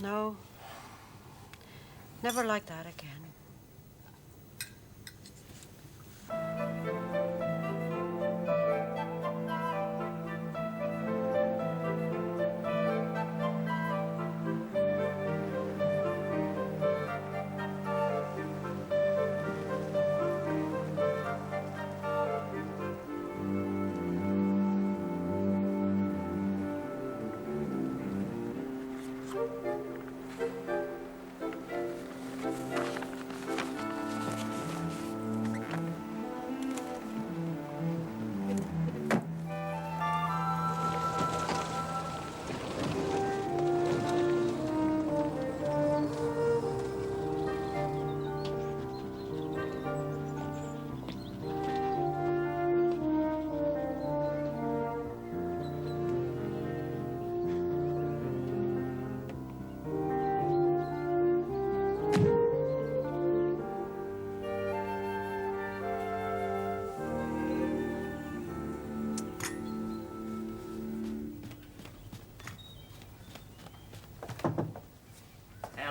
No. Never like that again.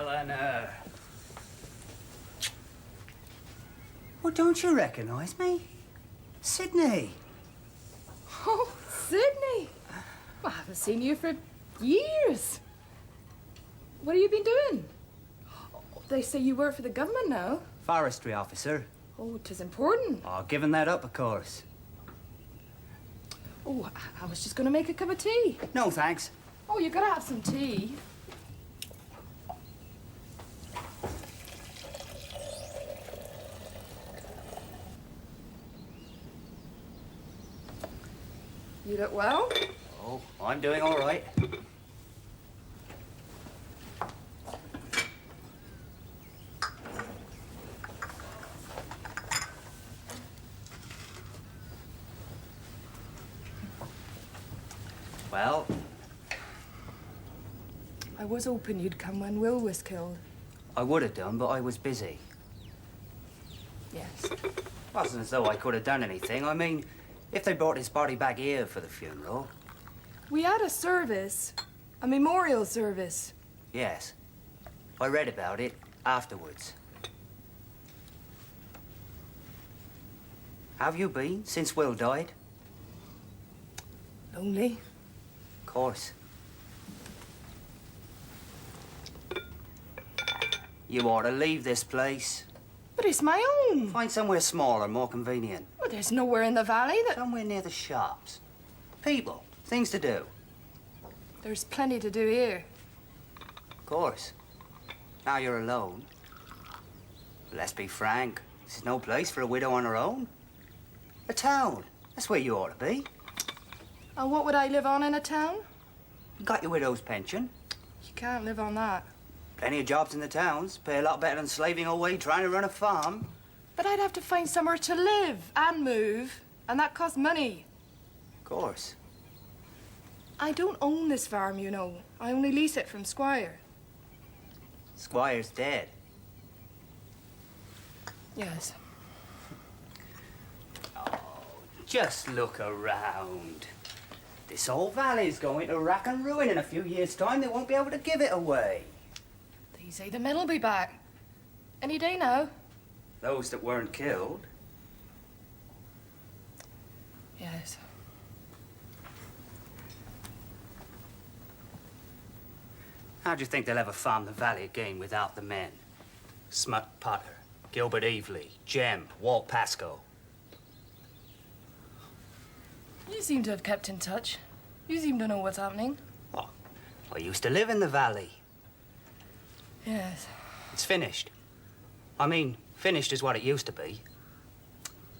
Eleanor. Well, don't you recognise me? Sydney. Oh, Sydney. Well, I haven't seen you for years. What have you been doing? They say you work for the government now. Forestry officer. Oh, 'tis important. Oh, giving that up, of course. Oh, I was just going to make a cup of tea. No, thanks. Oh, you got to have some tea. You look well. Oh, I'm doing all right. Well, I was hoping you'd come when Will was killed. I would have done, but I was busy. Yes. Wasn't as though I could have done anything. I mean, if they brought his body back here for the funeral. We had a service, a memorial service. Yes. I read about it afterwards. Have you been since Will died? Lonely. Of course. You ought to leave this place. But it's my own. Find somewhere smaller, more convenient. Well, there's nowhere in the valley that... Somewhere near the shops. People, things to do. There's plenty to do here. Of course. Now you're alone. But let's be frank. This is no place for a widow on her own. A town. That's where you ought to be. And what would I live on in a town? You got your widow's pension. You can't live on that. Plenty of jobs in the towns. Pay a lot better than slaving away trying to run a farm. But I'd have to find somewhere to live and move, and that costs money. Of course. I don't own this farm, you know. I only lease it from Squire. Squire's dead. Yes. Oh, just look around. This whole valley's going to rack and ruin. In a few years' time, they won't be able to give it away. They say the men'll be back. Any day now. Those that weren't killed. Yes. How do you think they'll ever farm the valley again without the men? Smut Potter, Gilbert Evely, Jem, Walt Pascoe. You seem to have kept in touch. You seem to know what's happening. Oh, I used to live in the valley. Yes. It's finished. I mean, finished is what it used to be.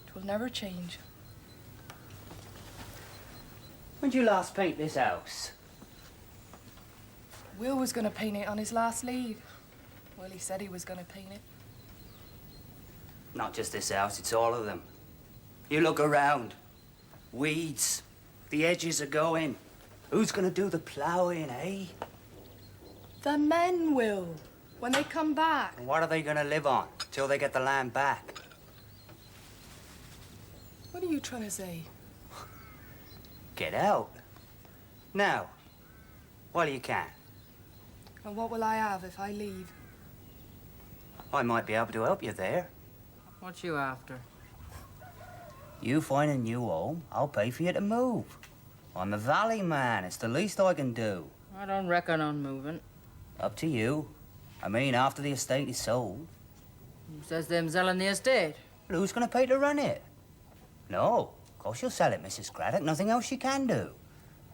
It will never change. When did you last paint this house? Will was going to paint it on his last leave. Well, he said he was going to paint it. Not just this house, it's all of them. You look around. Weeds. The edges are going. Who's going to do the ploughing, eh? The men will, when they come back. And what are they going to live on till they get the land back? What are you trying to say? Get out. Now. While you can. And what will I have if I leave? I might be able to help you there. What you after? You find a new home, I'll pay for you to move. I'm a valley man. It's the least I can do. I don't reckon on moving. Up to you. I mean, after the estate is sold. Who says them selling the estate? Well, who's going to pay to run it? No. Of course you'll sell it, Mrs. Craddock. Nothing else you can do.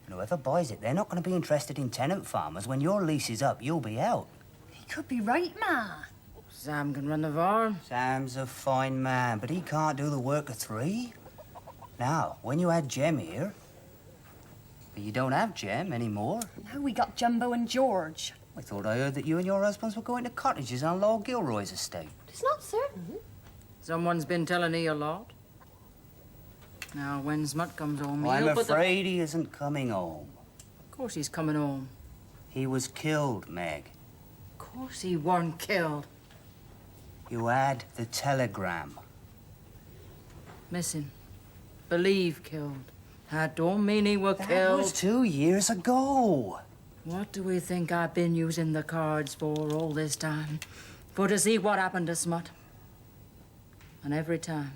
And whoever buys it, they're not going to be interested in tenant farmers. When your lease is up, you'll be out. He could be right, Ma. Sam can run the farm. Sam's a fine man, but he can't do the work of three. Now, when you had Jem here... But you don't have Jem anymore. Now we got Jumbo and George. I thought I heard that you and your husbands were going to cottages on Lord Gilroy's estate. It's not certain. Someone's been telling he a lot. Now, when Smut comes home, I'm he'll put the... afraid he isn't coming home. Of course he's coming home. He was killed, Meg. Of course he weren't killed. You had the telegram. Missing. Believe killed. That don't mean he were That killed. was 2 years ago. What do we think I've been using the cards for all this time? For to see what happened to Smut. And every time,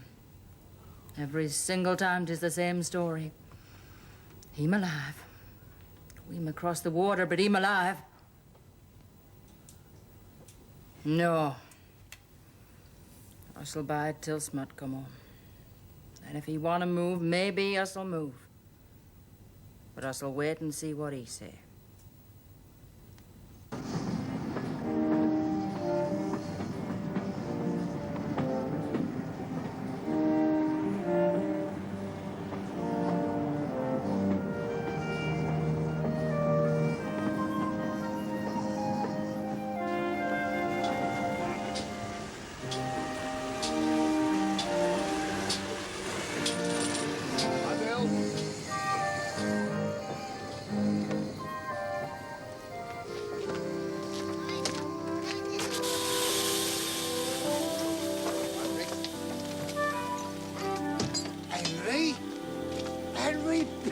every single time, 'tis the same story. Him alive. We'm across the water, but him alive. No. Us'll bide till Smut come home. And if he wanna move, maybe us'll move. But us'll wait and see what he say.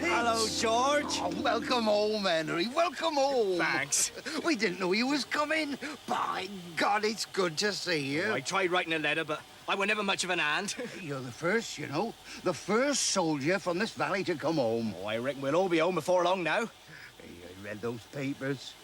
Hello, George. Oh, welcome home, Henry. Welcome home. Thanks. We didn't know you was coming. By God, it's good to see you. I tried writing a letter, but I were never much of an hand. You're the first, you know. The first soldier from this valley to come home. Oh, I reckon we'll all be home before long now. I read those papers.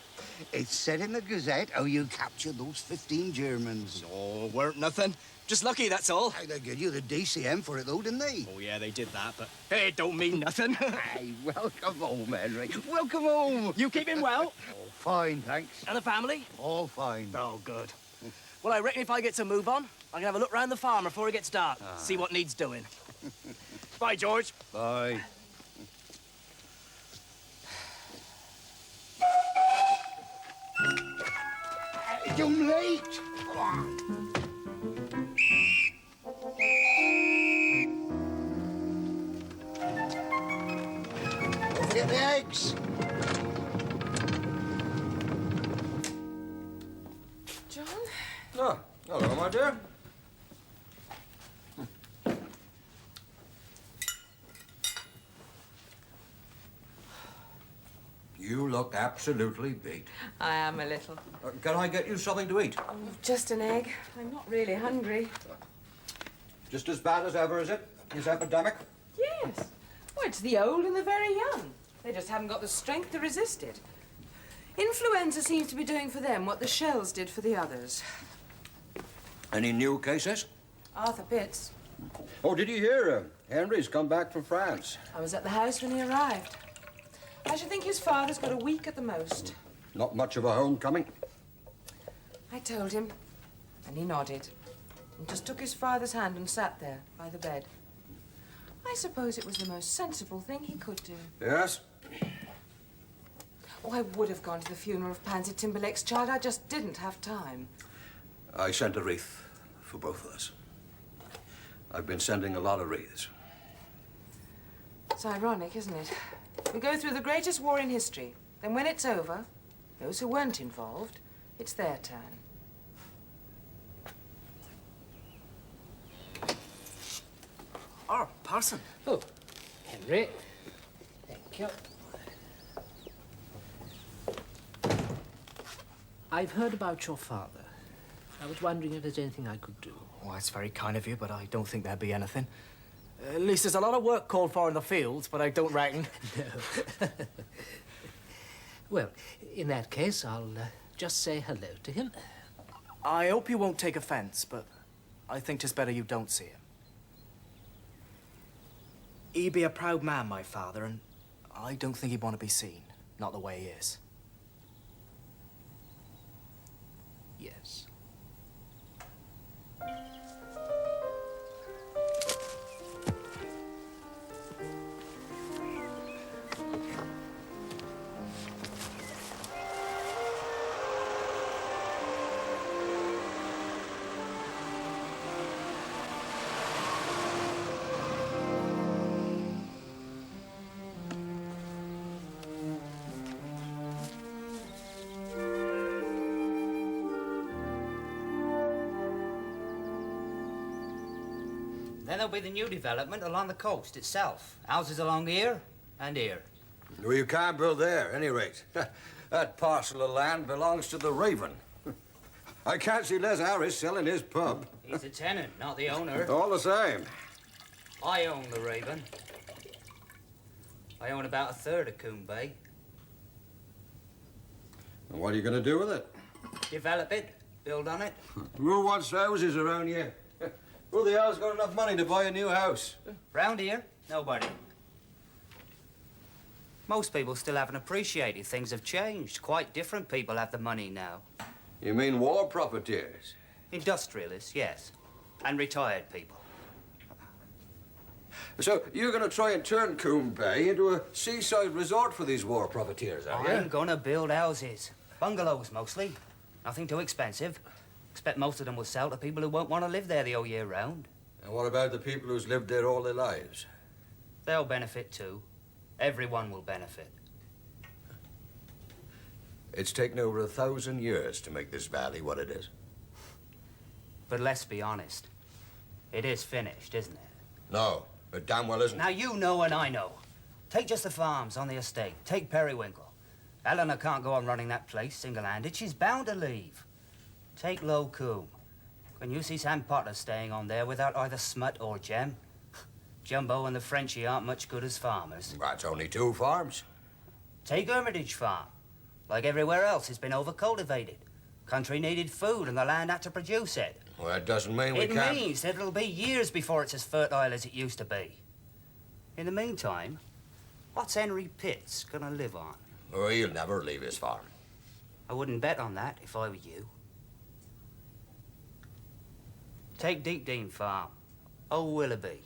It said in the Gazette how you captured those 15 Germans. Oh, weren't nothing. Just lucky, that's all. Hey, they gave you the DCM for it, though, didn't they? Oh, yeah, they did that, but hey, it don't mean nothing. Hey, welcome home, Henry. Welcome home. You keeping well? Oh, fine, thanks. And the family? All fine. Oh, good. Well, I reckon if I get to move on, I can have a look round the farm before it gets dark. See what needs doing. Bye, George. Bye. You're late. Come on. Don't forget the eggs. John? Oh, hello, my dear. You look absolutely beat. I am a little. Can I get you something to eat? Oh, just an egg. I'm not really hungry. Just as bad as ever, is it? This epidemic? Yes. Well, it's the old and the very young. They just haven't got the strength to resist it. Influenza seems to be doing for them what the shells did for the others. Any new cases? Arthur Pitts. Oh, did you hear? Henry's come back from France. I was at the house when he arrived. I should think his father's got a week at the most. Not much of a homecoming. I told him, and he nodded, and just took his father's hand and sat there by the bed. I suppose it was the most sensible thing he could do. Yes? Oh, I would have gone to the funeral of Pansy Timberlake's child. I just didn't have time. I sent a wreath for both of us. I've been sending a lot of wreaths. It's ironic, isn't it? We go through the greatest war in history. Then when it's over, those who weren't involved, it's their turn. Oh, Parson. Oh, Henry. Thank you. I've heard about your father. I was wondering if there's anything I could do. Oh, that's very kind of you, but I don't think there'd be anything. At least there's a lot of work called for in the fields, but I don't reckon. No. Well, in that case, I'll just say hello to him. I hope you won't take offence, but I think 'tis better you don't see him. He'd be a proud man, my father, and I don't think he'd want to be seen. Not the way he is. Yes. Then there'll be the new development along the coast itself. Houses along here and here. Well, you can't build there, at any rate. That parcel of land belongs to the Raven. I can't see Les Harris selling his pub. He's a tenant, not the owner. All the same. I own the Raven. I own about a third of Coombe Bay. And what are you going to do with it? Develop it, build on it. Who wants houses around here? Who the hell's got enough money to buy a new house? Round here, nobody. Most people still haven't appreciated things have changed. Quite different people have the money now. You mean war profiteers? Industrialists, yes. And retired people. So you're going to try and turn Coombe Bay into a seaside resort for these war profiteers, are you? I'm gonna build houses. Bungalows, mostly. Nothing too expensive. Expect most of them will sell to people who won't want to live there the whole year round. And what about the people who's lived there all their lives? They'll benefit too. Everyone will benefit. It's taken over 1,000 years to make this valley what it is. But let's be honest. It is finished, isn't it? No, it damn well isn't. Now you know and I know. Take just the farms on the estate. Take Periwinkle. Eleanor can't go on running that place single-handed. She's bound to leave. Take Low Coombe. When you see Sam Potter staying on there without either smut or gem, Jumbo and the Frenchie aren't much good as farmers. That's only 2 farms. Take Hermitage Farm. Like everywhere else, it's been overcultivated. Country needed food and the land had to produce it. Well, that doesn't mean we It can't... means that it'll be years before it's as fertile as it used to be. In the meantime, what's Henry Pitts gonna live on? Oh, he'll never leave his farm. I wouldn't bet on that if I were you. Take Deepdean Farm. Old Willoughby.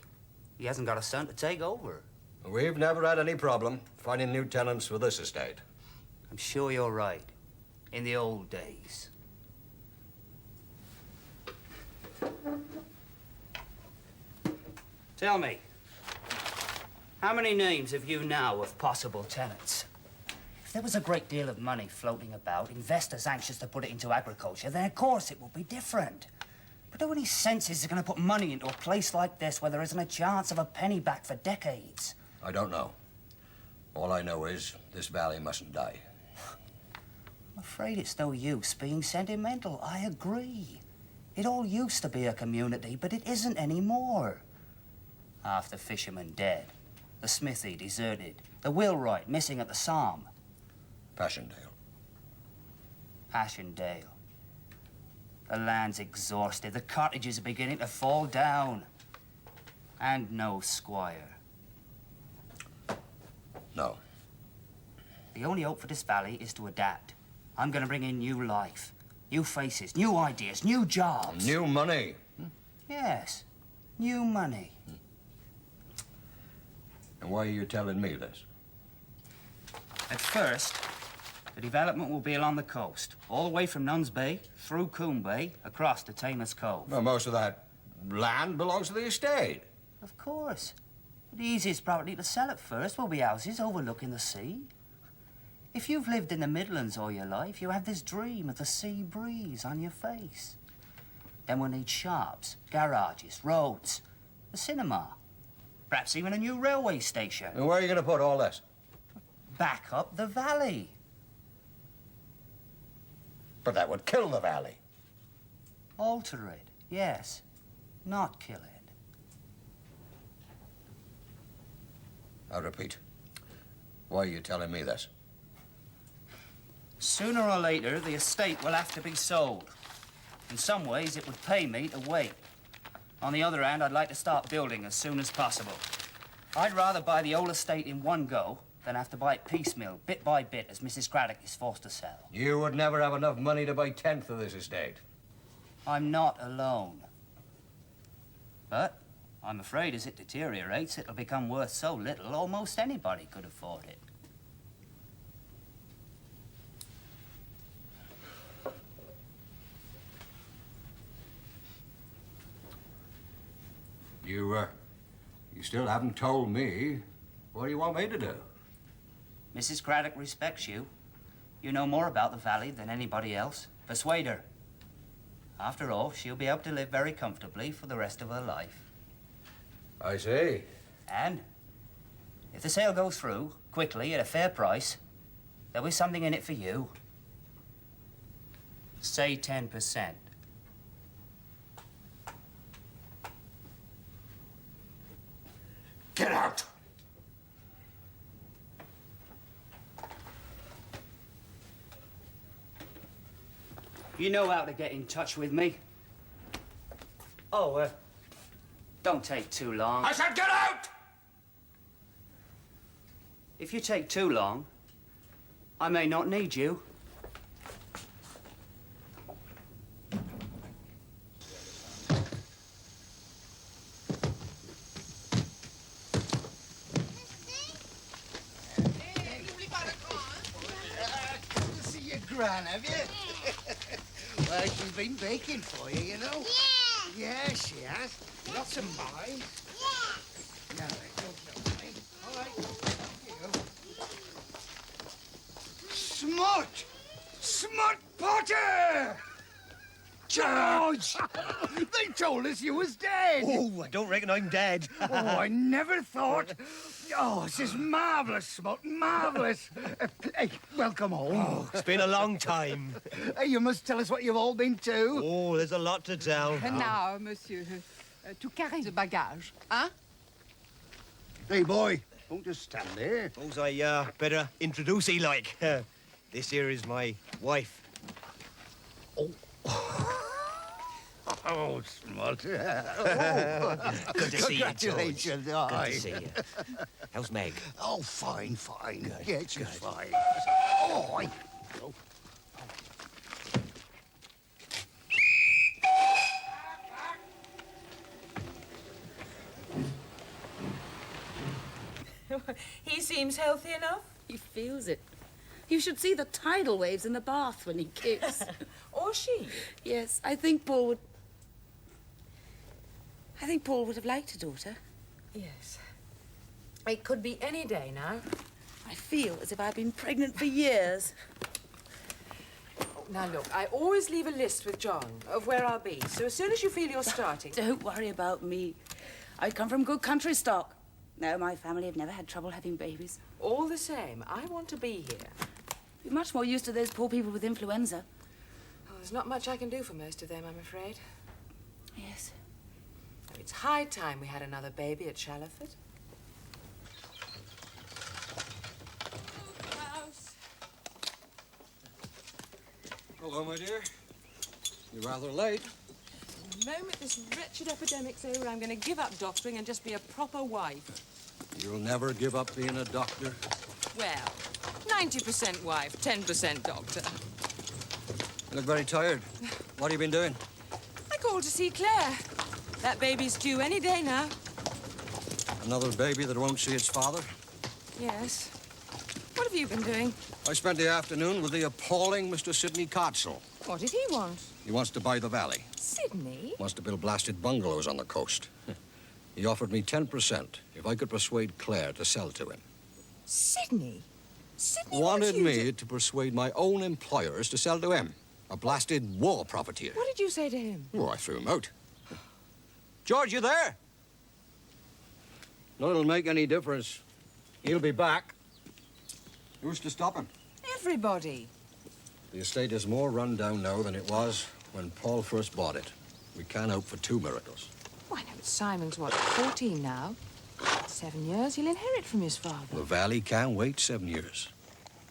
He hasn't got a son to take over. We've never had any problem finding new tenants for this estate. I'm sure you're right. In the old days. Tell me, how many names have you now of possible tenants? If there was a great deal of money floating about, investors anxious to put it into agriculture, then of course it would be different. But who any senses is going to put money into a place like this where there isn't a chance of a penny back for decades? I don't know. All I know is this valley mustn't die. I'm afraid it's no use being sentimental. I agree. It all used to be a community, but it isn't anymore. Half the fishermen dead. The smithy deserted. The wheelwright missing at the Somme. Passchendaele. Passchendaele. The land's exhausted. The cottages are beginning to fall down. And no squire. No. The only hope for this valley is to adapt. I'm going to bring in new life. New faces, new ideas, new jobs. New money. Yes. New money. And why are you telling me this? At first, the development will be along the coast, all the way from Nuns Bay, through Coombe Bay, across to Tamer's Cove. Well, most of that land belongs to the estate. Of course. The easiest property to sell at first will be houses overlooking the sea. If you've lived in the Midlands all your life, you have this dream of the sea breeze on your face. Then we'll need shops, garages, roads, a cinema, perhaps even a new railway station. And where are you going to put all this? Back up the valley. But that would kill the valley. Alter it, yes. Not kill it. I repeat, why are you telling me this? Sooner or later, the estate will have to be sold. In some ways, it would pay me to wait. On the other hand, I'd like to start building as soon as possible. I'd rather buy the whole estate in one go than have to buy it piecemeal, bit by bit, as Mrs. Craddock is forced to sell. You would never have enough money to buy 1/10 of this estate. I'm not alone. But I'm afraid as it deteriorates, it'll become worth so little, almost anybody could afford it. You still haven't told me what you want me to do. Mrs. Craddock respects you. You know more about the valley than anybody else. Persuade her. After all, she'll be able to live very comfortably for the rest of her life. I see. And if the sale goes through quickly at a fair price, There'll be something in it for you. Say 10%. Get out! You know how to get in touch with me. Oh, don't take too long. I said get out! If you take too long, I may not need you. See your gran, have you? Well, she's been baking for you, you know. Yeah. Yeah, she has. Lots of mine. Yeah. No, don't mind. All right. Thank you. Smut! Smut Potter! George! They told us you was dead. Oh, I don't reckon I'm dead. Oh, I never thought. Oh, this is marvellous, Smut, marvellous. Hey, welcome home. Oh, it's been a long time. Hey, you must tell us what you've all been to. Oh, there's a lot to tell. And now, monsieur, to carry the bagage, hein? Hey, boy, don't just stand there. Suppose I better introduce you, like. This here is my wife. Oh, Smut. Good to see you, George. Congratulations. Good to see you. How's Meg? Oh, fine, fine. Good, Yeah, she's good. fine. Oh, I... He seems healthy enough. He feels it. You should see the tidal waves in the bath when he kicks. Or she. Yes, I think Paul would have liked a daughter. Yes. It could be any day now. I feel as if I've been pregnant for years. Now, look, I always leave a list with John of where I'll be, so as soon as you feel you're starting... Don't worry about me. I come from good country stock. No, my family have never had trouble having babies. All the same, I want to be here. You're much more used to those poor people with influenza. Oh, there's not much I can do for most of them, I'm afraid. Yes. It's high time we had another baby at Shallowford. Hello, my dear. You're rather late. The moment this wretched epidemic's over, I'm going to give up doctoring and just be a proper wife. You'll never give up being a doctor. Well, 90% wife, 10% doctor. You look very tired. What have you been doing? I called to see Claire. That baby's due any day now. Another baby that won't see its father? Yes. What have you been doing? I spent the afternoon with the appalling Mr. Sidney Cotsell. What did he want? He wants to buy the valley. Sydney? Wants to build blasted bungalows on the coast. He offered me 10% if I could persuade Claire to sell to him. Sydney? Sydney Wanted wants you me to persuade my own employers to sell to him. A blasted war profiteer. What did you say to him? Oh, I threw him out. George, you there? Not it'll make any difference. He'll be back. Who's to stop him? Everybody. The estate is more run down now than it was when Paul first bought it. We can't hope for two miracles. Why, no, but Simon's, what, 14 now? 7 years, he'll inherit from his father. The valley can't wait 7 years.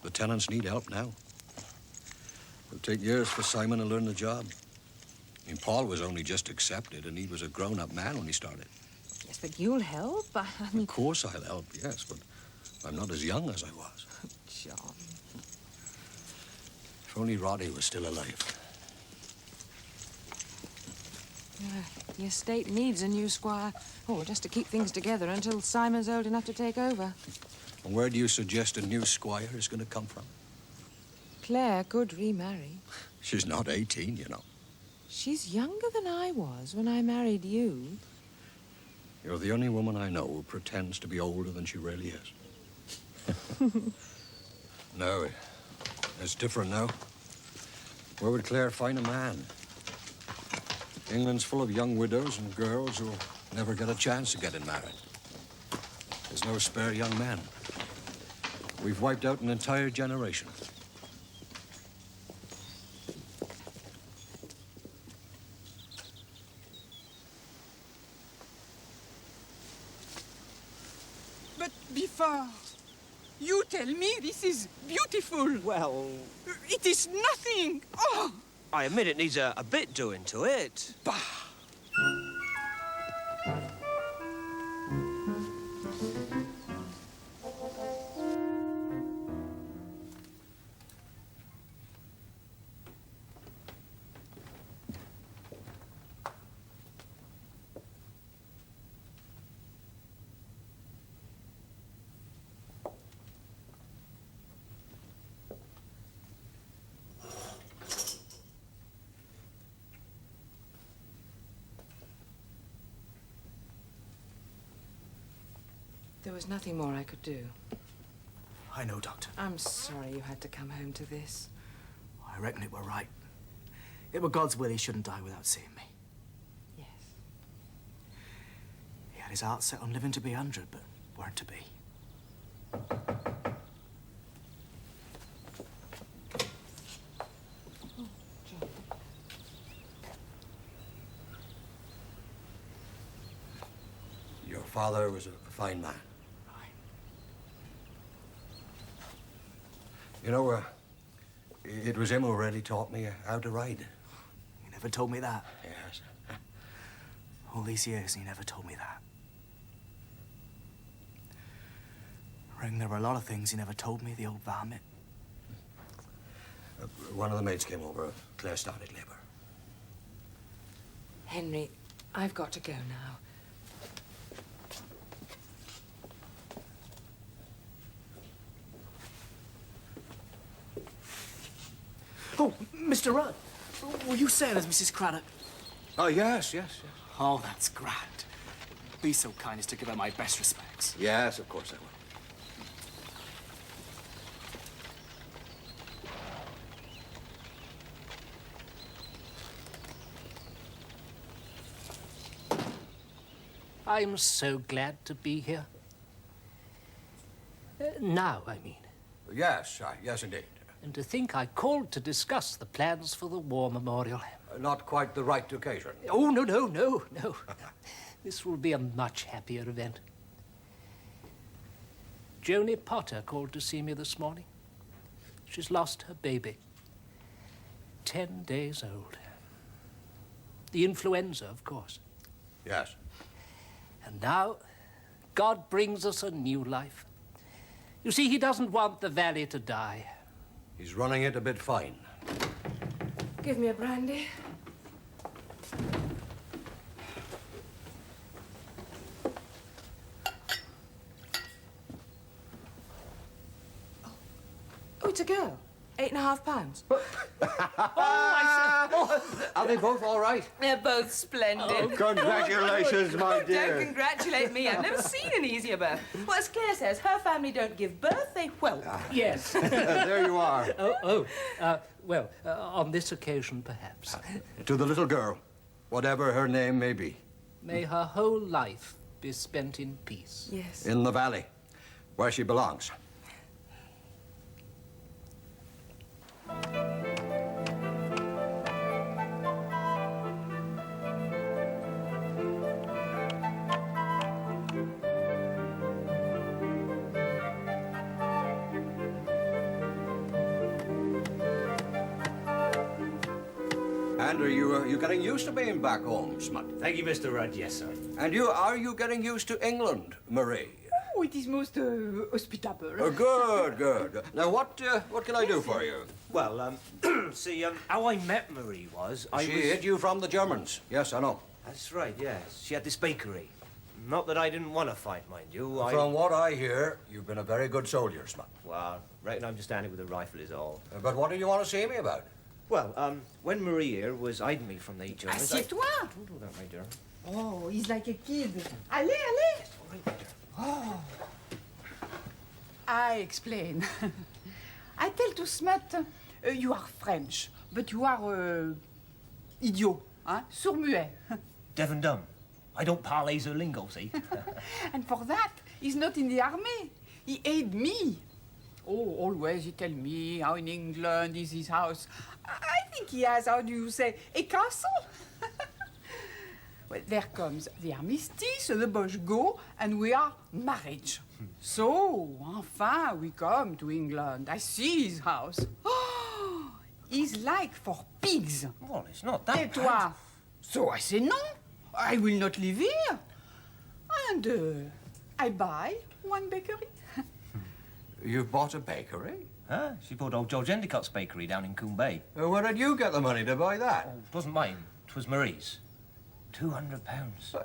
The tenants need help now. It'll take years for Simon to learn the job. I mean, Paul was only just accepted, and he was a grown-up man when he started. Yes, but you'll help. I mean... Of course I'll help, yes, but I'm not as young as I was. John. If only Roddy was still alive. The estate needs a new squire. Oh, just to keep things together until Simon's old enough to take over. And where do you suggest a new squire is going to come from? Claire could remarry. She's not 18, you know. She's younger than I was when I married you. You're the only woman I know who pretends to be older than she really is. No, it's different now. Where would Claire find a man? England's full of young widows and girls who'll never get a chance of getting married. There's no spare young men. We've wiped out an entire generation. But before, you tell me this is beautiful. Well... It is nothing. Oh! I admit it needs a bit doing to it. Bah! There was nothing more I could do. I know, Doctor. I'm sorry you had to come home to this. I reckon it were right. It were God's will he shouldn't die without seeing me. Yes. He had his heart set on living to be 100, but weren't to be. Your father was a fine man. You know, it was him who really taught me how to ride. He never told me that. Yes. All these years, he never told me that. I reckon there were a lot of things he never told me, the old varmint. One of the maids came over. Claire started labour. Henry, I've got to go now. Oh, Mr. Rudd, were you saying as Mrs. Craddock? Oh, yes, yes, yes. Oh, that's grand. Be so kind as to give her my best respects. Yes, of course I will. I'm so glad to be here. Now, I mean. Yes, yes, indeed. And to think I called to discuss the plans for the war memorial. Not quite the right occasion. Oh, no, no, no, no. This will be a much happier event. Joni Potter called to see me this morning. She's lost her baby. 10 days old. The influenza, of course. Yes. And now, God brings us a new life. You see, he doesn't want the valley to die. He's running it a bit fine. Give me a brandy. Oh, it's a girl. £8.5. Are they both all right? They're both splendid. Oh, congratulations, my dear. Don't congratulate me. I've never seen an easier birth. Well, as Claire says, her family don't give birth, they whelp. Yes. There you are. Well, on this occasion, perhaps. To the little girl, whatever her name may be. May her whole life be spent in peace. Yes. In the valley, where she belongs. And are you getting used to being back home, Smut? Thank you, Mr. Rudd. Yes, sir. And are you getting used to England, Marie? Oh, it is most hospitable. Good, good. Now, what can I do for you? Well, see, how I met Marie was... She hid you from the Germans. Yes, I know. That's right, yes. She had this bakery. Not that I didn't want to fight, mind you. From what I hear, you've been a very good soldier, Smut. Well, reckon I'm just standing with a rifle is all. But what did you want to see me about? Well, when Marie here was hiding me from the Germans... Assieds-toi! Don't do that, my dear. Oh, he's like a kid. Allez, allez! All right, my dear. Oh. I explain. I tell to Smut, you are French, but you are idiot, hein? Sourd-muet. Deaf and dumb. I don't parlay the lingo, see? And for that, he's not in the army. He aid me. Oh, always he tell me how in England is his house. I think he has, how do you say, a castle? Well, there comes the armistice, the Boche go, and we are marriage. So, enfin, we come to England. I see his house. Oh, he's like for pigs. Well, it's not that Et toi? bad. So I say no. I will not live here. And I buy one bakery. You've bought a bakery? Huh? She bought old George Endicott's bakery down in Coombe Bay. Where did you get the money to buy that? Oh, it wasn't mine. It was Marie's. £200.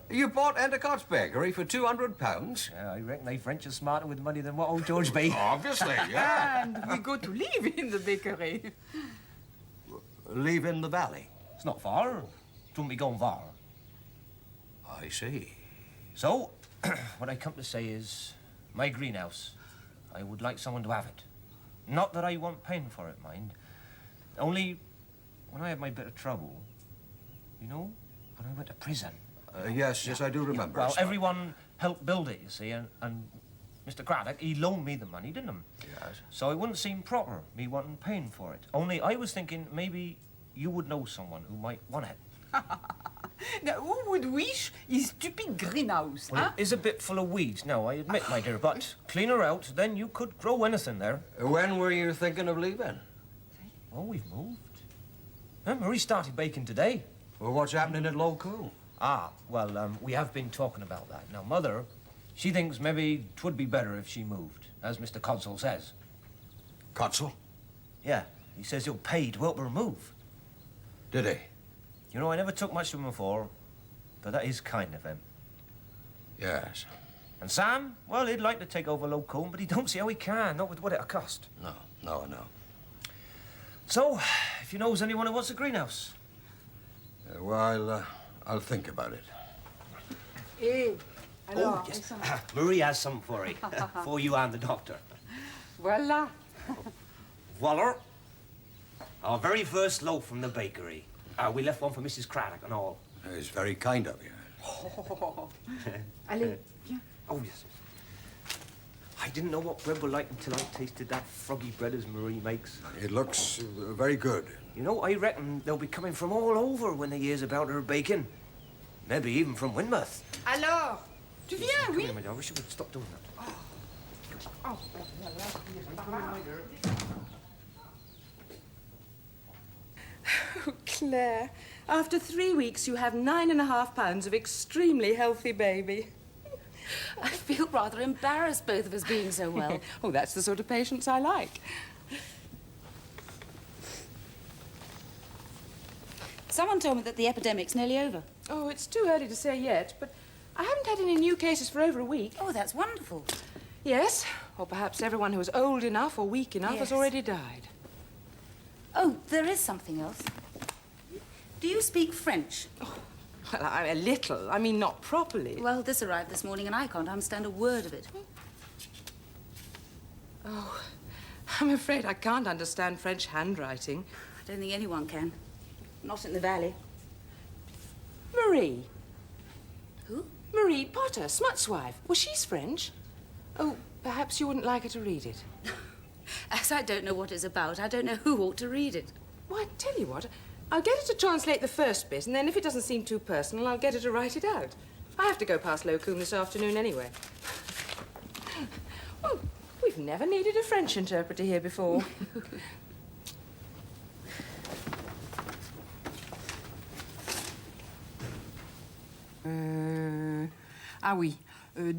You bought Endicott's bakery for £200? Yeah, I reckon they French are smarter with money than what old George be. Obviously, yeah. And we go to live in the bakery. Live in the valley? It's not far. It wouldn't be going far. I see. So, what I come to say is, my greenhouse, I would like someone to have it. Not that I want paying for it, mind. Only, when I had my bit of trouble, you know, when I went to prison. Yes, I do remember. Well, everyone helped build it, you see, and Mr. Craddock, he loaned me the money, didn't he? Yes. So it wouldn't seem proper, me wanting paying for it. Only I was thinking maybe you would know someone who might want it. Now, who would wish his stupid greenhouse, Well, huh? it is a bit full of weeds now, I admit, my dear, but clean her out, then you could grow anything there. When were you thinking of leaving? Oh, we've moved. Marie started baking today. Well, what's happening at Local? Ah, well, we have been talking about that. Now, Mother, she thinks maybe 'twould be better if she moved, as Mr. Codsall says. Codsall? Yeah, he says he'll pay to help her move. Did he? You know, I never took much to him before, but that is kind of him. Yes. And Sam, well, he'd like to take over Local, but he don't see how he can, not with what it'll cost. No. So, if you knows anyone who wants a greenhouse. Well, I'll think about it. Hey, Oh, yes. Marie has some for you. For you and the doctor. Voila. Voila. Our very first loaf from the bakery. We left one for Mrs. Craddock and all. It's very kind of you. Oh. Allez, viens. Oh, yes. I didn't know what bread were like until I tasted that froggy bread as Marie makes. It looks very good. You know, I reckon they'll be coming from all over when they hears about her baking. Maybe even from Winmouth. Alors, tu viens, oui? Come here, I wish you would stop doing that. Oh, Claire, after 3 weeks, you have 9.5 pounds of extremely healthy baby. I feel rather embarrassed, both of us being so well. Oh, that's the sort of patience I like. Someone told me that the epidemic's nearly over. Oh, it's too early to say yet, but I haven't had any new cases for over a week. Oh, that's wonderful. Yes, or perhaps everyone who was old enough or weak enough has already died. Oh, there is something else. Do you speak French? Oh, well, a little. I mean, not properly. Well, this arrived this morning and I can't understand a word of it. Oh, I'm afraid I can't understand French handwriting. I don't think anyone can. Not in the valley. Marie. Who? Marie Potter, Smut's wife. Well, she's French. Oh, perhaps you wouldn't like her to read it. As I don't know what it's about, I don't know who ought to read it. Well, I tell you what, I'll get her to translate the first bit, and then if it doesn't seem too personal, I'll get her to write it out. I have to go past Locombe this afternoon anyway. Oh, we've never needed a French interpreter here before. Ah oui.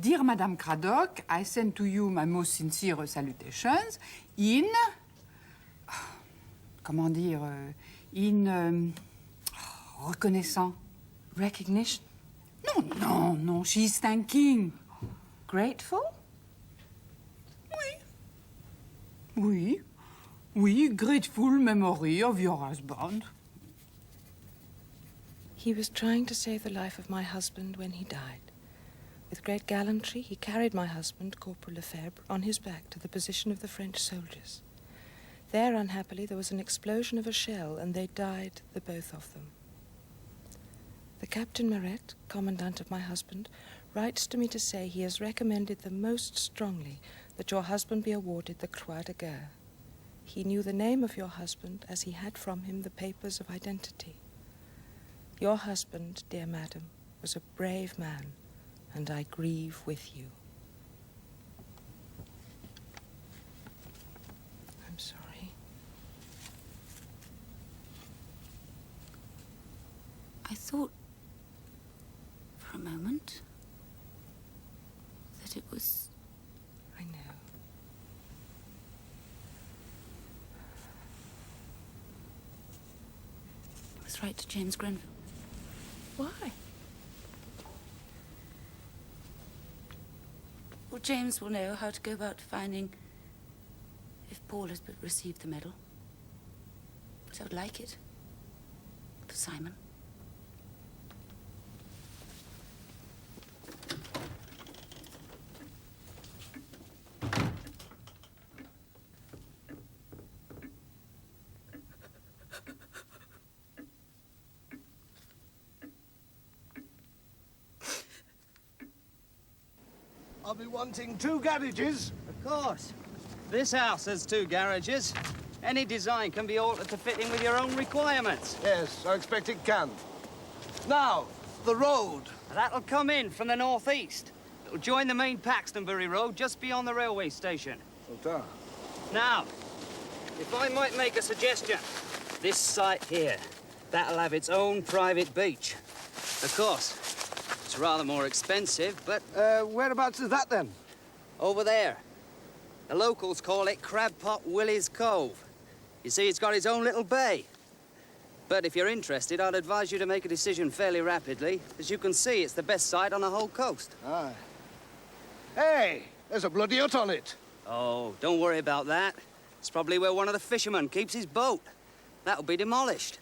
Dear Madame Craddock, I send to you my most sincere salutations in... Comment dire? In... reconnaissant. Recognition? No, she's thanking. Grateful? Oui, grateful memory of your husband. He was trying to save the life of my husband when he died. With great gallantry, he carried my husband, Corporal Lefebvre, on his back to the position of the French soldiers. There, unhappily, there was an explosion of a shell, and they died, the both of them. The Captain Maret, commandant of my husband, writes to me to say he has recommended them most strongly that your husband be awarded the Croix de Guerre. He knew the name of your husband as he had from him the papers of identity. Your husband, dear madam, was a brave man, and I grieve with you. I'm sorry. I thought for a moment that it was... I know. It was right to James Grenville. Why? Well, James will know how to go about finding if Paul has received the medal. But I would like it for Simon. I'll be wanting 2 garages. Of course. This house has 2 garages. Any design can be altered to fit in with your own requirements. Yes, I expect it can. Now, the road. That'll come in from the northeast. It'll join the main Paxtonbury Road just beyond the railway station. Now, if I might make a suggestion, this site here, that'll have its own private beach. Of course, it's rather more expensive, but... whereabouts is that, then? Over there. The locals call it Crabpot Willie's Cove. You see, it's got its own little bay. But if you're interested, I'd advise you to make a decision fairly rapidly. As you can see, it's the best site on the whole coast. Aye. Hey, there's a bloody hut on it. Oh, don't worry about that. It's probably where one of the fishermen keeps his boat. That'll be demolished.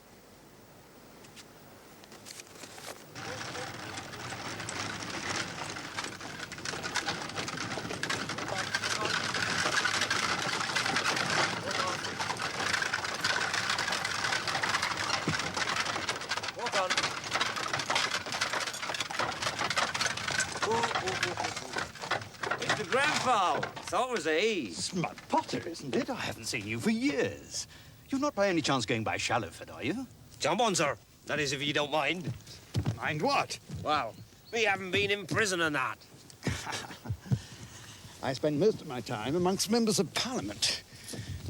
Mr. Grenville. Thought it was he. Smut Potter, isn't it? I haven't seen you for years. You're not by any chance going by Shallowford, are you? Jump on, sir. That is, if you don't mind. Mind what? Well, we haven't been in prison and that. I spend most of my time amongst members of Parliament.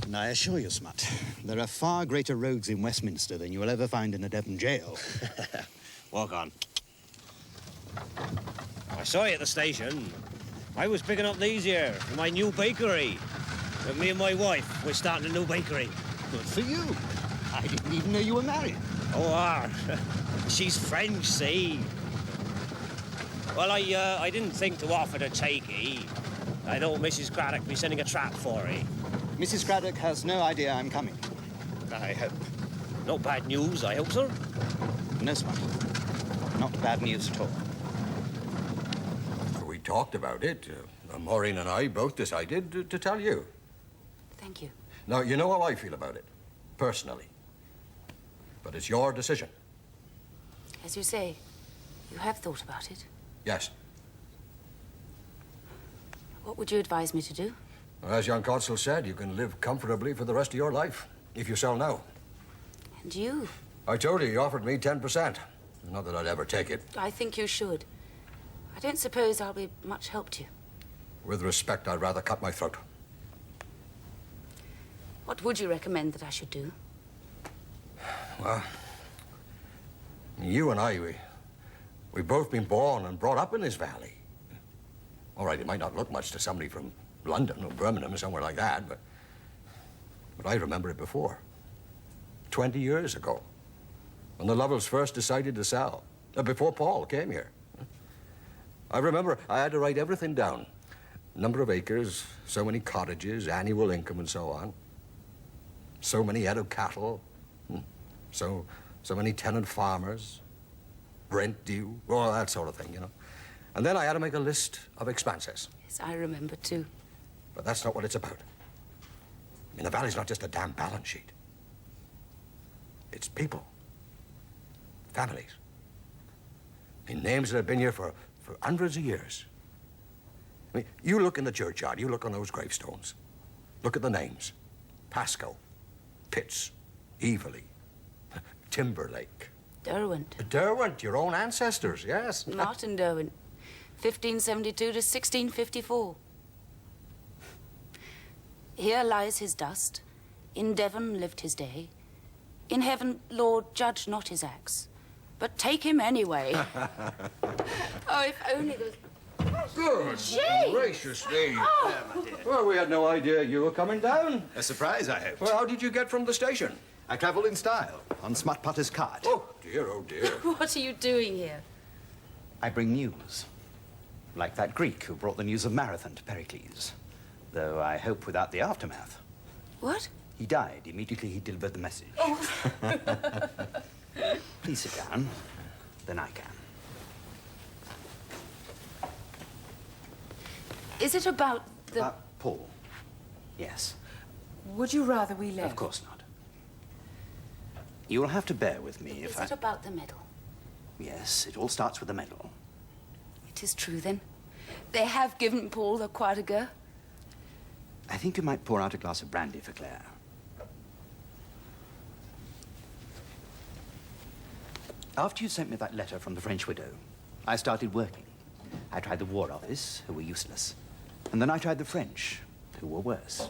And I assure you, Smut, there are far greater rogues in Westminster than you will ever find in a Devon jail. Walk on. I saw you at the station. I was picking up these here for my new bakery. And me and my wife, we're starting a new bakery. Good for you. I didn't even know you were married. Oh, she's French, see? Well, I didn't think to offer to take he. I thought Mrs. Craddock be sending a trap for he. Mrs. Craddock has no idea I'm coming. I hope. No bad news, I hope, sir? No, Smut. Not bad news at all. We talked about it. Maureen and I both decided to tell you. Thank you. Now, you know how I feel about it, personally. But it's your decision. As you say, you have thought about it. Yes. What would you advise me to do? As young Consul said, you can live comfortably for the rest of your life, if you sell now. And you? I told you, he offered me 10%. Not that I'd ever take it. I think you should. I don't suppose I'll be much help to you. With respect, I'd rather cut my throat. What would you recommend that I should do? Well, you and I, we've both been born and brought up in this valley. All right, it might not look much to somebody from London or Birmingham or somewhere like that, but I remember it before. 20 years ago, when the Lovells first decided to sell, before Paul came here. I remember I had to write everything down. Number of acres, so many cottages, annual income, and so on. So many head of cattle, so many tenant farmers, rent due, all that sort of thing, you know. And then I had to make a list of expenses. Yes, I remember too. But that's not what it's about. I mean, the valley's not just a damn balance sheet. It's people. Families. I mean, names that have been here for hundreds of years. I mean, you look in the churchyard, you look on those gravestones. Look at the names. Pascoe, Pitts, Evely, Timberlake. Derwent. Derwent, your own ancestors, yes. Martin Derwent, 1572 to 1654. Here lies his dust. In Devon lived his day. In heaven, Lord, judge not his acts, but take him anyway. Oh, if only the... Good Jane! gracious me. Oh. Well, we had no idea you were coming down. A surprise, I hope. Well, how did you get from the station? I travel in style, on Smut Potter's cart. Oh, dear, oh, dear. What are you doing here? I bring news. Like that Greek who brought the news of Marathon to Pericles. Though I hope without the aftermath. What? He died immediately he delivered the message. Oh. Please sit down. Then I can. Is it about the... About Paul. Yes. Would you rather we left? Of course not. You will have to bear with me if Is it about the medal? Yes, it all starts with the medal. It is true, then. They have given Paul the Croix de Guerre. I think you might pour out a glass of brandy for Claire. After you sent me that letter from the French widow, I started working. I tried the War Office, who were useless. And then I tried the French, who were worse.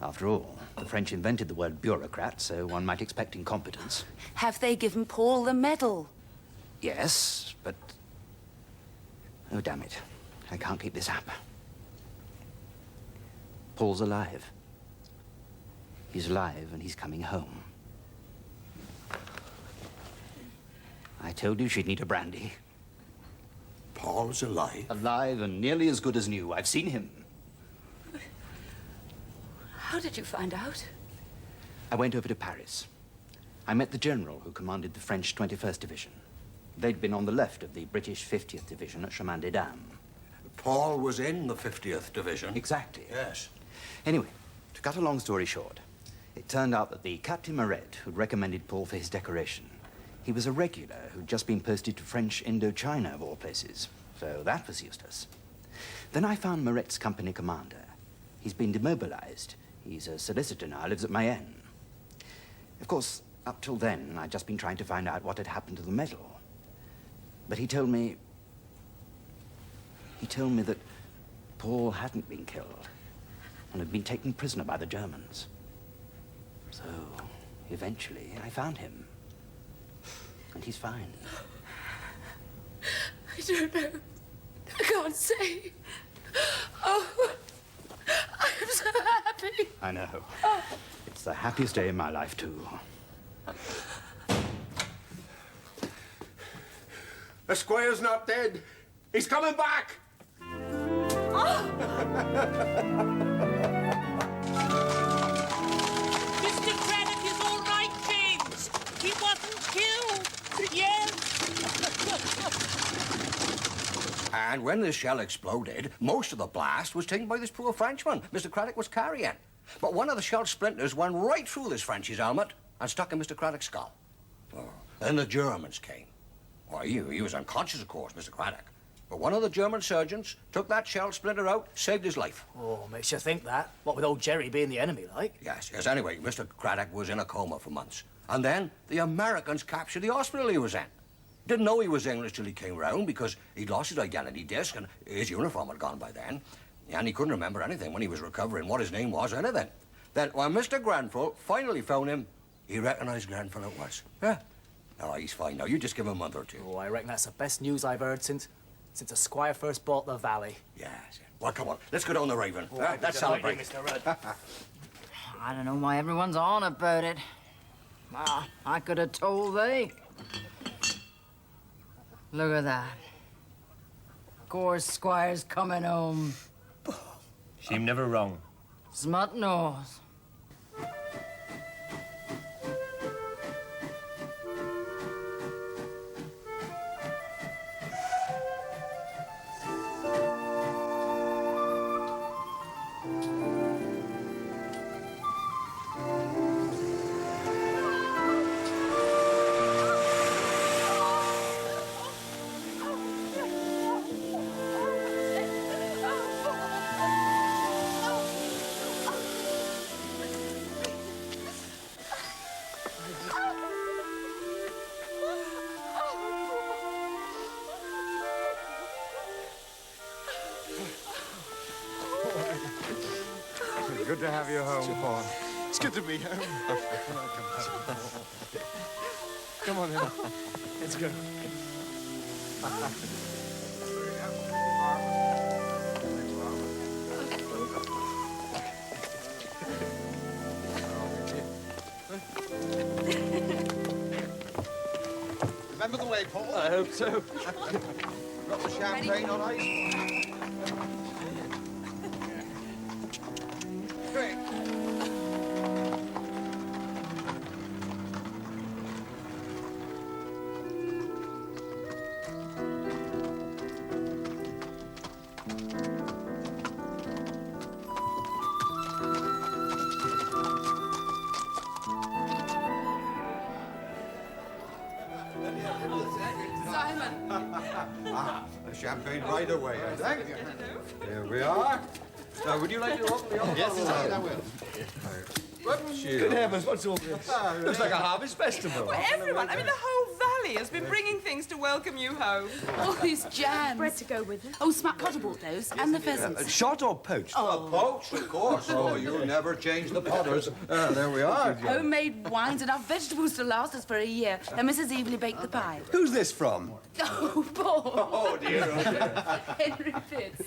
After all, the French invented the word bureaucrat, so one might expect incompetence. Have they given Paul the medal? Yes, but... Oh, damn it. I can't keep this up. Paul's alive. He's alive and he's coming home. I told you she'd need a brandy. Paul's alive? Alive and nearly as good as new. I've seen him. How did you find out? I went over to Paris. I met the general who commanded the French 21st Division. They'd been on the left of the British 50th Division at Chemin-des-Dames. Paul was in the 50th Division? Exactly. Yes. Anyway, to cut a long story short, it turned out that the Captain Moret who'd recommended Paul for his decoration, he was a regular who'd just been posted to French Indochina, of all places. So that was useless. Then I found Moret's company commander. He's been demobilized. He's a solicitor now, lives at Mayenne. Of course, up till then, I'd just been trying to find out what had happened to the medal. But he told me that Paul hadn't been killed and had been taken prisoner by the Germans. So, eventually, I found him. And he's fine. I don't know. I can't say. Oh, I am so happy. I know. It's the happiest day in my life, too. The squire's not dead. He's coming back. Mr. Craddock is all right, James. He wasn't killed. Yes. And when this shell exploded, most of the blast was taken by this poor Frenchman Mr. Craddock was carrying. But one of the shell splinters went right through this Frenchie's helmet and stuck in Mr. Craddock's skull. Oh. Then the Germans came. Well, he was unconscious, of course, Mr. Craddock. But one of the German surgeons took that shell splinter out, saved his life. Oh, makes you think that. What with old Jerry being the enemy, like? Yes. Anyway, Mr. Craddock was in a coma for months. And then the Americans captured the hospital he was in. Didn't know he was English till he came round because he'd lost his identity disc and his uniform had gone by then. And he couldn't remember anything when he was recovering, what his name was or anything. Then when Mr. Grenfell finally found him, he recognized Grenfell it was. Yeah. Oh, he's fine now. You just give him a month or two. Oh, I reckon that's the best news I've heard since the squire first bought the valley. Yes. Well, come on. Let's go down the Raven. Oh, Let's celebrate. Mr. Rudd. I don't know why everyone's on about it. Ah, I could have told they. Look at that. Of course, Squire's coming home. Seemed never wrong. Smut knows. Good to have you home, Paul. It's good to be home. Come on, then. Let's go. Remember the way, Paul? I hope so. Got the champagne on ice? Quick. Champagne right away, I think. Here we are. Now, would you like to open the envelope? Yes, indeed, I will. Good heavens, what's all this? Looks like a harvest festival. Well, everyone, I mean, the whole valley has been bringing things to welcome you home. All these jams. Bread to go with them. Oh, Smack Cotter bought those, and the pheasants. Shot or poached? Oh. Poached, of course. Oh, you'll never change the potters. There we are. Homemade wines, enough vegetables to last us for a year. And Mrs. Evely baked the pie. Who's this from? Oh, Paul. Oh, dear. Henry Fitz.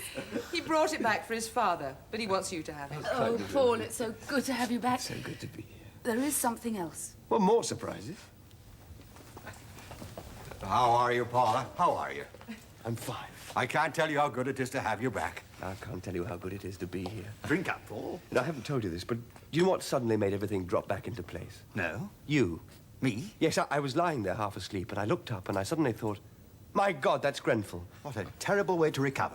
He brought it back for his father, but he wants you to have it. Oh, Paul, it's so good to have you back. So good to be here. There is something else. Well, more surprises. How are you, Paula? How are you? I'm fine. I can't tell you how good it is to have you back. I can't tell you how good it is to be here. Drink up, Paul. And I haven't told you this, but do you know what suddenly made everything drop back into place? No? You. Me? Yes, I was lying there half asleep, and I looked up, and I suddenly thought, my God, that's Grenfell. What a terrible way to recover.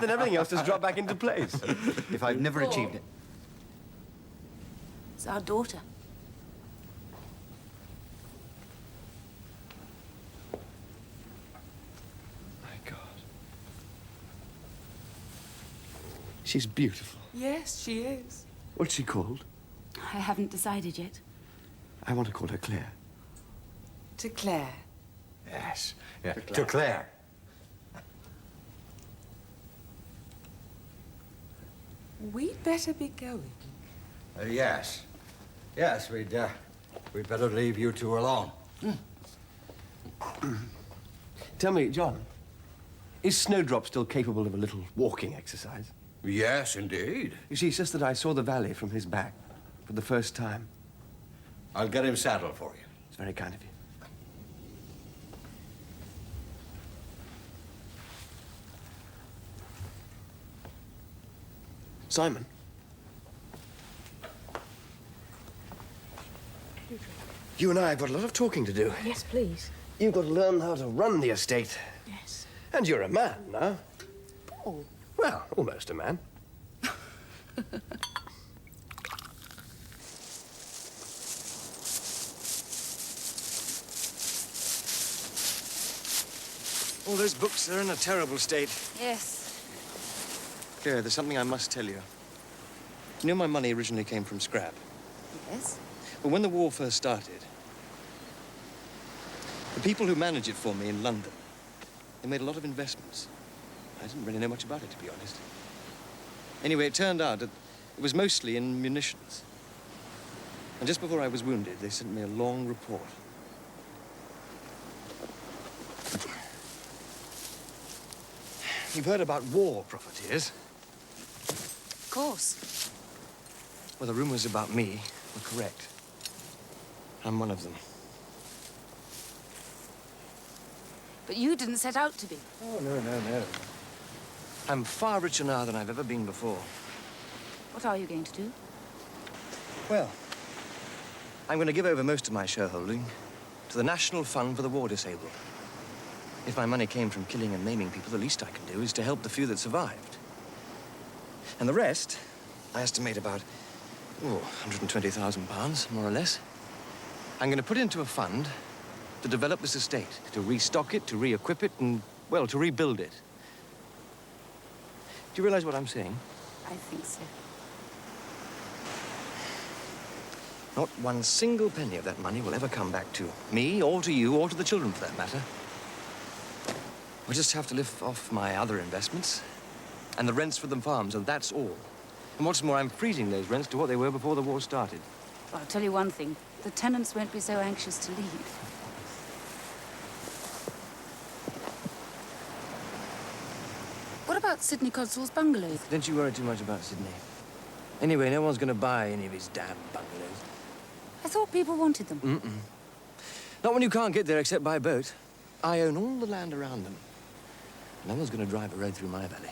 Then everything else just dropped back into place. If I've never achieved it. It's our daughter. My God. She's beautiful. Yes, she is. What's she called? I haven't decided yet. I want to call her Claire. To Claire. Yes. Yeah. To Claire. We'd better be going. Yes. Yes, we'd better leave you two alone. Tell me, John, is Snowdrop still capable of a little walking exercise? Yes, indeed. You see, it's just that I saw the valley from his back for the first time. I'll get him saddled for you. It's very kind of you. Simon. You and I have got a lot of talking to do. Yes, please. You've got to learn how to run the estate. Yes. And you're a man now. Paul. Well, almost a man. All those books, they're in a terrible state. Yes. Claire, there's something I must tell you. You know my money originally came from scrap. Yes? But when the war first started, the people who managed it for me in London, they made a lot of investments. I didn't really know much about it, to be honest. Anyway, it turned out that it was mostly in munitions. And just before I was wounded, they sent me a long report. You've heard about war profiteers? Of course. Well, the rumors about me were correct. I'm one of them. But you didn't set out to be. Oh, no. I'm far richer now than I've ever been before. What are you going to do? Well, I'm going to give over most of my shareholding to the National Fund for the War Disabled. If my money came from killing and maiming people, the least I can do is to help the few that survived. And the rest, I estimate about, £120,000, more or less. I'm going to put into a fund to develop this estate, to restock it, to re-equip it, and, well, to rebuild it. Do you realize what I'm saying? I think so. Not one single penny of that money will ever come back to me, or to you, or to the children, for that matter. We'll just have to live off my other investments and the rents for the farms, and that's all. And what's more, I'm freezing those rents to what they were before the war started. Well, I'll tell you one thing. The tenants won't be so anxious to leave. What about Sidney Codswell's bungalows? Don't you worry too much about Sydney. Anyway, no one's going to buy any of his damn bungalows. I thought people wanted them. Mm-mm. Not when you can't get there except by boat. I own all the land around them. No one's going to drive a road through my valley.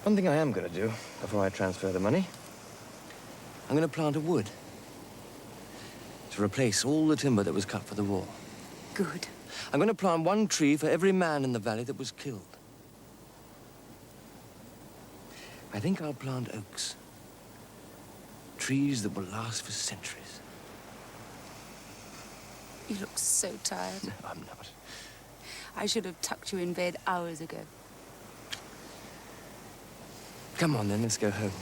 One thing I am going to do before I transfer the money, I'm going to plant a wood to replace all the timber that was cut for the war. Good. I'm going to plant one tree for every man in the valley that was killed. I think I'll plant oaks. Trees that will last for centuries. You look so tired. No, I'm not. I should have tucked you in bed hours ago. Come on, then, let's go home.